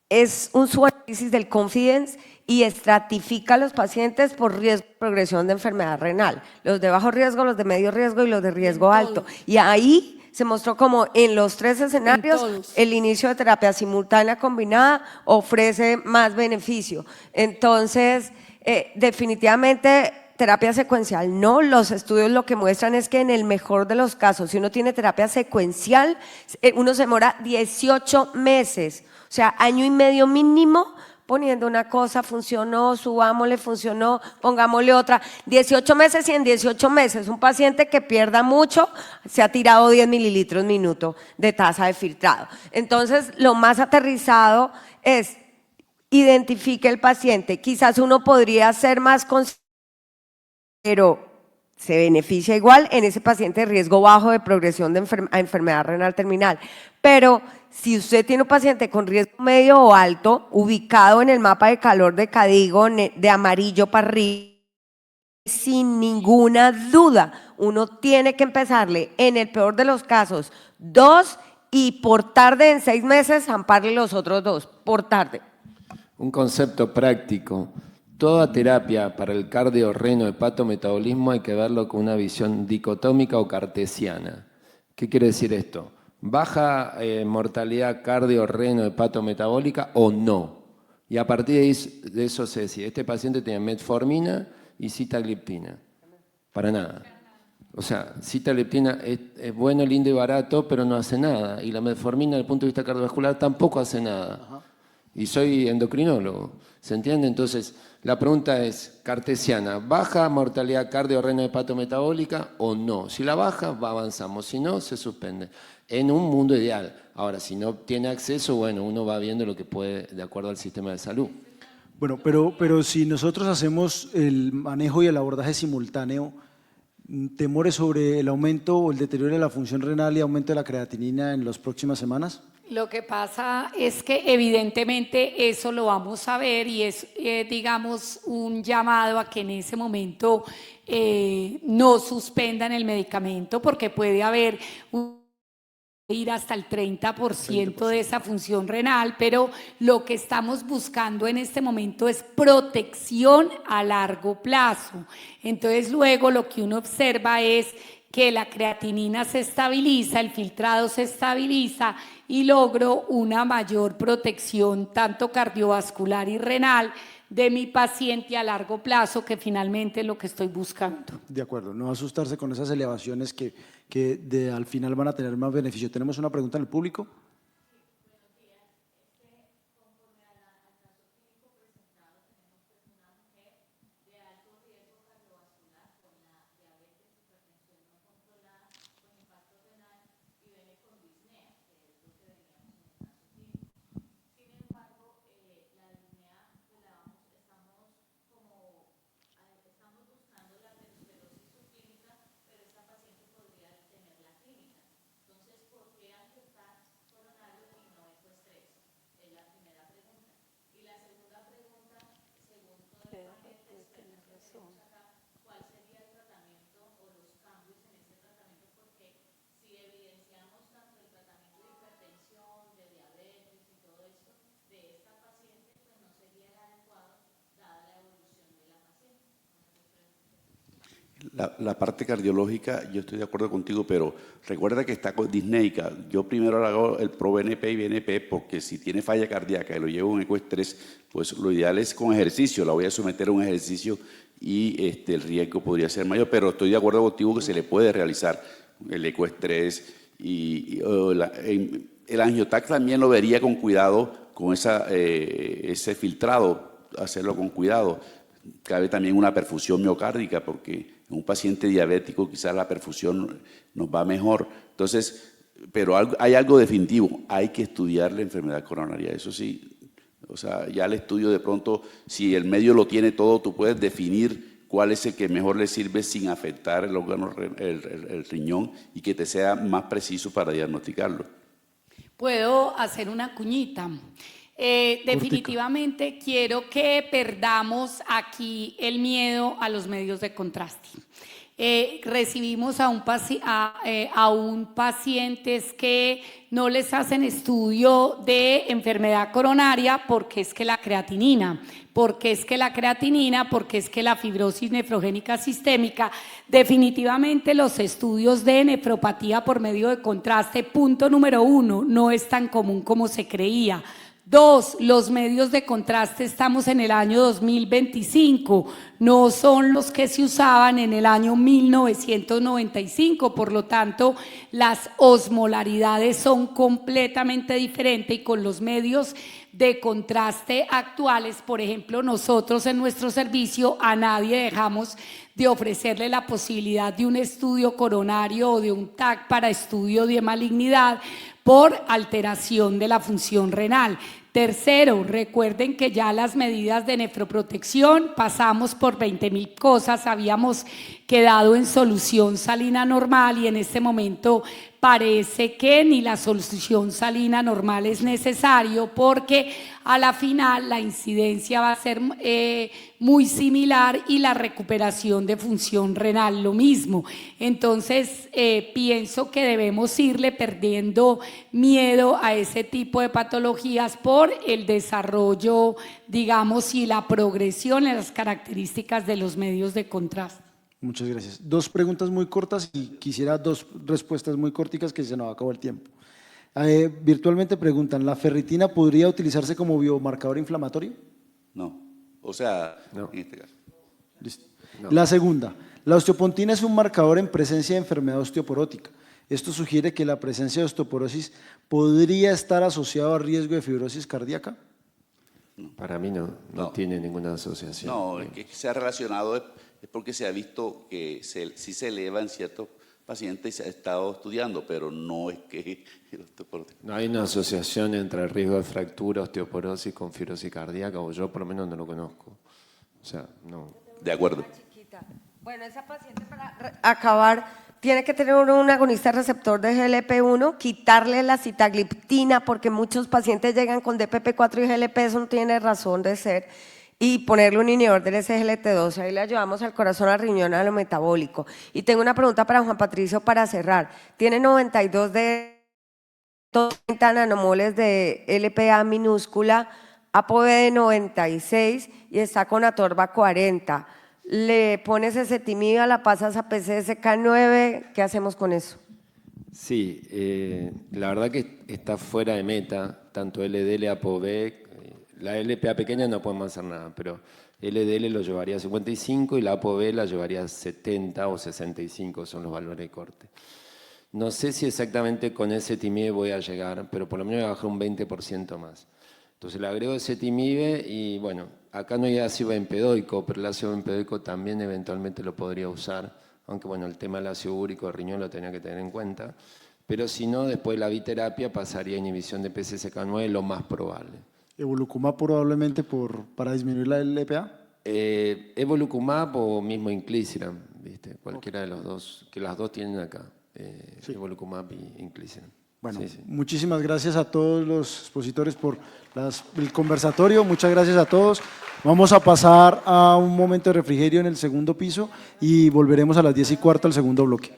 es un subanálisis del Confidence y estratifica a los pacientes por riesgo de progresión de enfermedad renal, los de bajo riesgo, los de medio riesgo y los de riesgo alto. Y ahí se mostró como en los 3 escenarios el inicio de terapia simultánea combinada ofrece más beneficio. Entonces, definitivamente terapia secuencial no. Los estudios lo que muestran es que en el mejor de los casos, si uno tiene terapia secuencial, uno se demora 18 meses, o sea, año y medio mínimo, poniendo una cosa, funcionó, subámosle, funcionó, pongámosle otra. 18 meses y en 18 meses un paciente que pierda mucho se ha tirado 10 mililitros minuto de tasa de filtrado. Entonces, lo más aterrizado es identifique el paciente. Quizás uno podría ser más consciente, pero se beneficia igual en ese paciente de riesgo bajo de progresión de a enfermedad renal terminal. Pero si usted tiene un paciente con riesgo medio o alto, ubicado en el mapa de calor de Cadigo, de amarillo para arriba, sin ninguna duda, uno tiene que empezarle, en el peor de los casos, 2 y por tarde en 6 meses, amparle los otros 2, por tarde. Un concepto práctico. toda terapia para el cardio-reno-hepatometabolismo hay que verlo con una visión dicotómica o cartesiana. ¿Qué quiere decir esto? ¿Baja mortalidad cardio-reno-hepatometabólica o no? Y a partir de eso se decide, este paciente tiene metformina y sitagliptina. Para nada. O sea, sitagliptina es bueno, lindo y barato, pero no hace nada. Y la metformina, desde el punto de vista cardiovascular, tampoco hace nada. Ajá. Y soy endocrinólogo, ¿se entiende? Entonces, la pregunta es cartesiana, ¿baja mortalidad cardio-reno-hepatometabólica o no? Si la baja, avanzamos, si no, se suspende. En un mundo ideal. Ahora, si no tiene acceso, bueno, uno va viendo lo que puede de acuerdo al sistema de salud. Bueno, pero si nosotros hacemos el manejo y el abordaje simultáneo, ¿temores sobre el aumento o el deterioro de la función renal y aumento de la creatinina en las próximas semanas? Lo que pasa es que evidentemente eso lo vamos a ver y es, digamos, un llamado a que en ese momento no suspendan el medicamento porque puede haber ir hasta el 30% de esa función renal, pero lo que estamos buscando en este momento es protección a largo plazo. Entonces luego lo que uno observa es que la creatinina se estabiliza, el filtrado se estabiliza y logro una mayor protección tanto cardiovascular y renal de mi paciente a largo plazo, que finalmente es lo que estoy buscando. De acuerdo, no asustarse con esas elevaciones que al final van a tener más beneficio. ¿Tenemos una pregunta en el público? La parte cardiológica, yo estoy de acuerdo contigo, pero recuerda que está disneica. Yo primero hago el ProBNP y BNP porque si tiene falla cardíaca y lo llevo a un ecoestrés, pues lo ideal es con ejercicio. La voy a someter a un ejercicio y el riesgo podría ser mayor, pero estoy de acuerdo contigo que se le puede realizar el ecoestrés el angiotac también lo vería con cuidado, con ese filtrado, hacerlo con cuidado. Cabe también una perfusión miocárdica porque en un paciente diabético quizás la perfusión nos va mejor. Entonces, pero hay algo definitivo, hay que estudiar la enfermedad coronaria, eso sí. O sea, ya el estudio de pronto, si el medio lo tiene todo, tú puedes definir cuál es el que mejor le sirve sin afectar el órgano, el riñón y que te sea más preciso para diagnosticarlo. Puedo hacer una cuñita. Definitivamente quiero que perdamos aquí el miedo a los medios de contraste. Recibimos a pacientes que no les hacen estudio de enfermedad coronaria porque es que la creatinina, porque es que la fibrosis nefrogénica sistémica. Definitivamente los estudios de nefropatía por medio de contraste, punto número 1, no es tan común como se creía. 2, los medios de contraste estamos en el año 2025, no son los que se usaban en el año 1995, por lo tanto las osmolaridades son completamente diferentes y con los medios de contraste actuales, por ejemplo, nosotros en nuestro servicio a nadie dejamos de ofrecerle la posibilidad de un estudio coronario o de un TAC para estudio de malignidad por alteración de la función renal. Tercero, recuerden que ya las medidas de nefroprotección pasamos por 20.000 cosas, habíamos quedado en solución salina normal y en este momento parece que ni la solución salina normal es necesario, porque a la final la incidencia va a ser muy similar y la recuperación de función renal lo mismo. Entonces pienso que debemos irle perdiendo miedo a ese tipo de patologías por el desarrollo, digamos, y la progresión en las características de los medios de contraste. Muchas gracias. Dos preguntas muy cortas y quisiera dos respuestas muy corticas que se nos acabó el tiempo. Virtualmente preguntan, ¿la ferritina podría utilizarse como biomarcador inflamatorio? No, o sea, No. en este caso. Listo. No. La segunda, la osteopontina es un marcador en presencia de enfermedad osteoporótica. Esto sugiere que la presencia de osteoporosis podría estar asociada a riesgo de fibrosis cardíaca. Para mí no No. tiene ninguna asociación. No, es que se ha relacionado es porque se ha visto que sí se eleva en ciertos pacientes y se ha estado estudiando, pero no es que… No hay una asociación entre el riesgo de fractura, osteoporosis con fibrosis cardíaca, o yo por lo menos no lo conozco. O sea, no. De acuerdo. Bueno, esa paciente para acabar tiene que tener un agonista receptor de GLP-1, quitarle la sitagliptina, porque muchos pacientes llegan con DPP-4 y GLP, eso no tiene razón de ser, y ponerle un inhibidor del SGLT2, ahí le ayudamos al corazón, al riñón, a lo metabólico. Y tengo una pregunta para Juan Patricio para cerrar. Tiene 92 de 30 nanomoles de LPA minúscula, ApoB de 96 y está con atorva 40. Le pones ezetimibe, la pasas a PCSK9, ¿qué hacemos con eso? Sí, la verdad que está fuera de meta, tanto LDL, ApoB, la LPA pequeña no podemos hacer nada, pero LDL lo llevaría a 55 y la ApoB la llevaría a 70 o 65, son los valores de corte. No sé si exactamente con ezetimibe voy a llegar, pero por lo menos voy a bajar un 20% más. Entonces le agrego ezetimibe y bueno, acá no hay ácido bempedoico, pero el ácido bempedoico también eventualmente lo podría usar, aunque bueno, el tema del ácido úrico de riñón lo tenía que tener en cuenta. Pero si no, después de la biterapia pasaría a inhibición de PCSK9, lo más probable. Evolucumab probablemente para disminuir la LPA. Evolucumab o mismo inclisiran, ¿viste? Cualquiera de los dos, que las dos tienen acá, Evolucumab y inclisiran. Bueno, Sí, sí. muchísimas gracias a todos los expositores por el conversatorio, muchas gracias a todos. Vamos a pasar a un momento de refrigerio en el segundo piso y volveremos a las 10:15 al segundo bloque.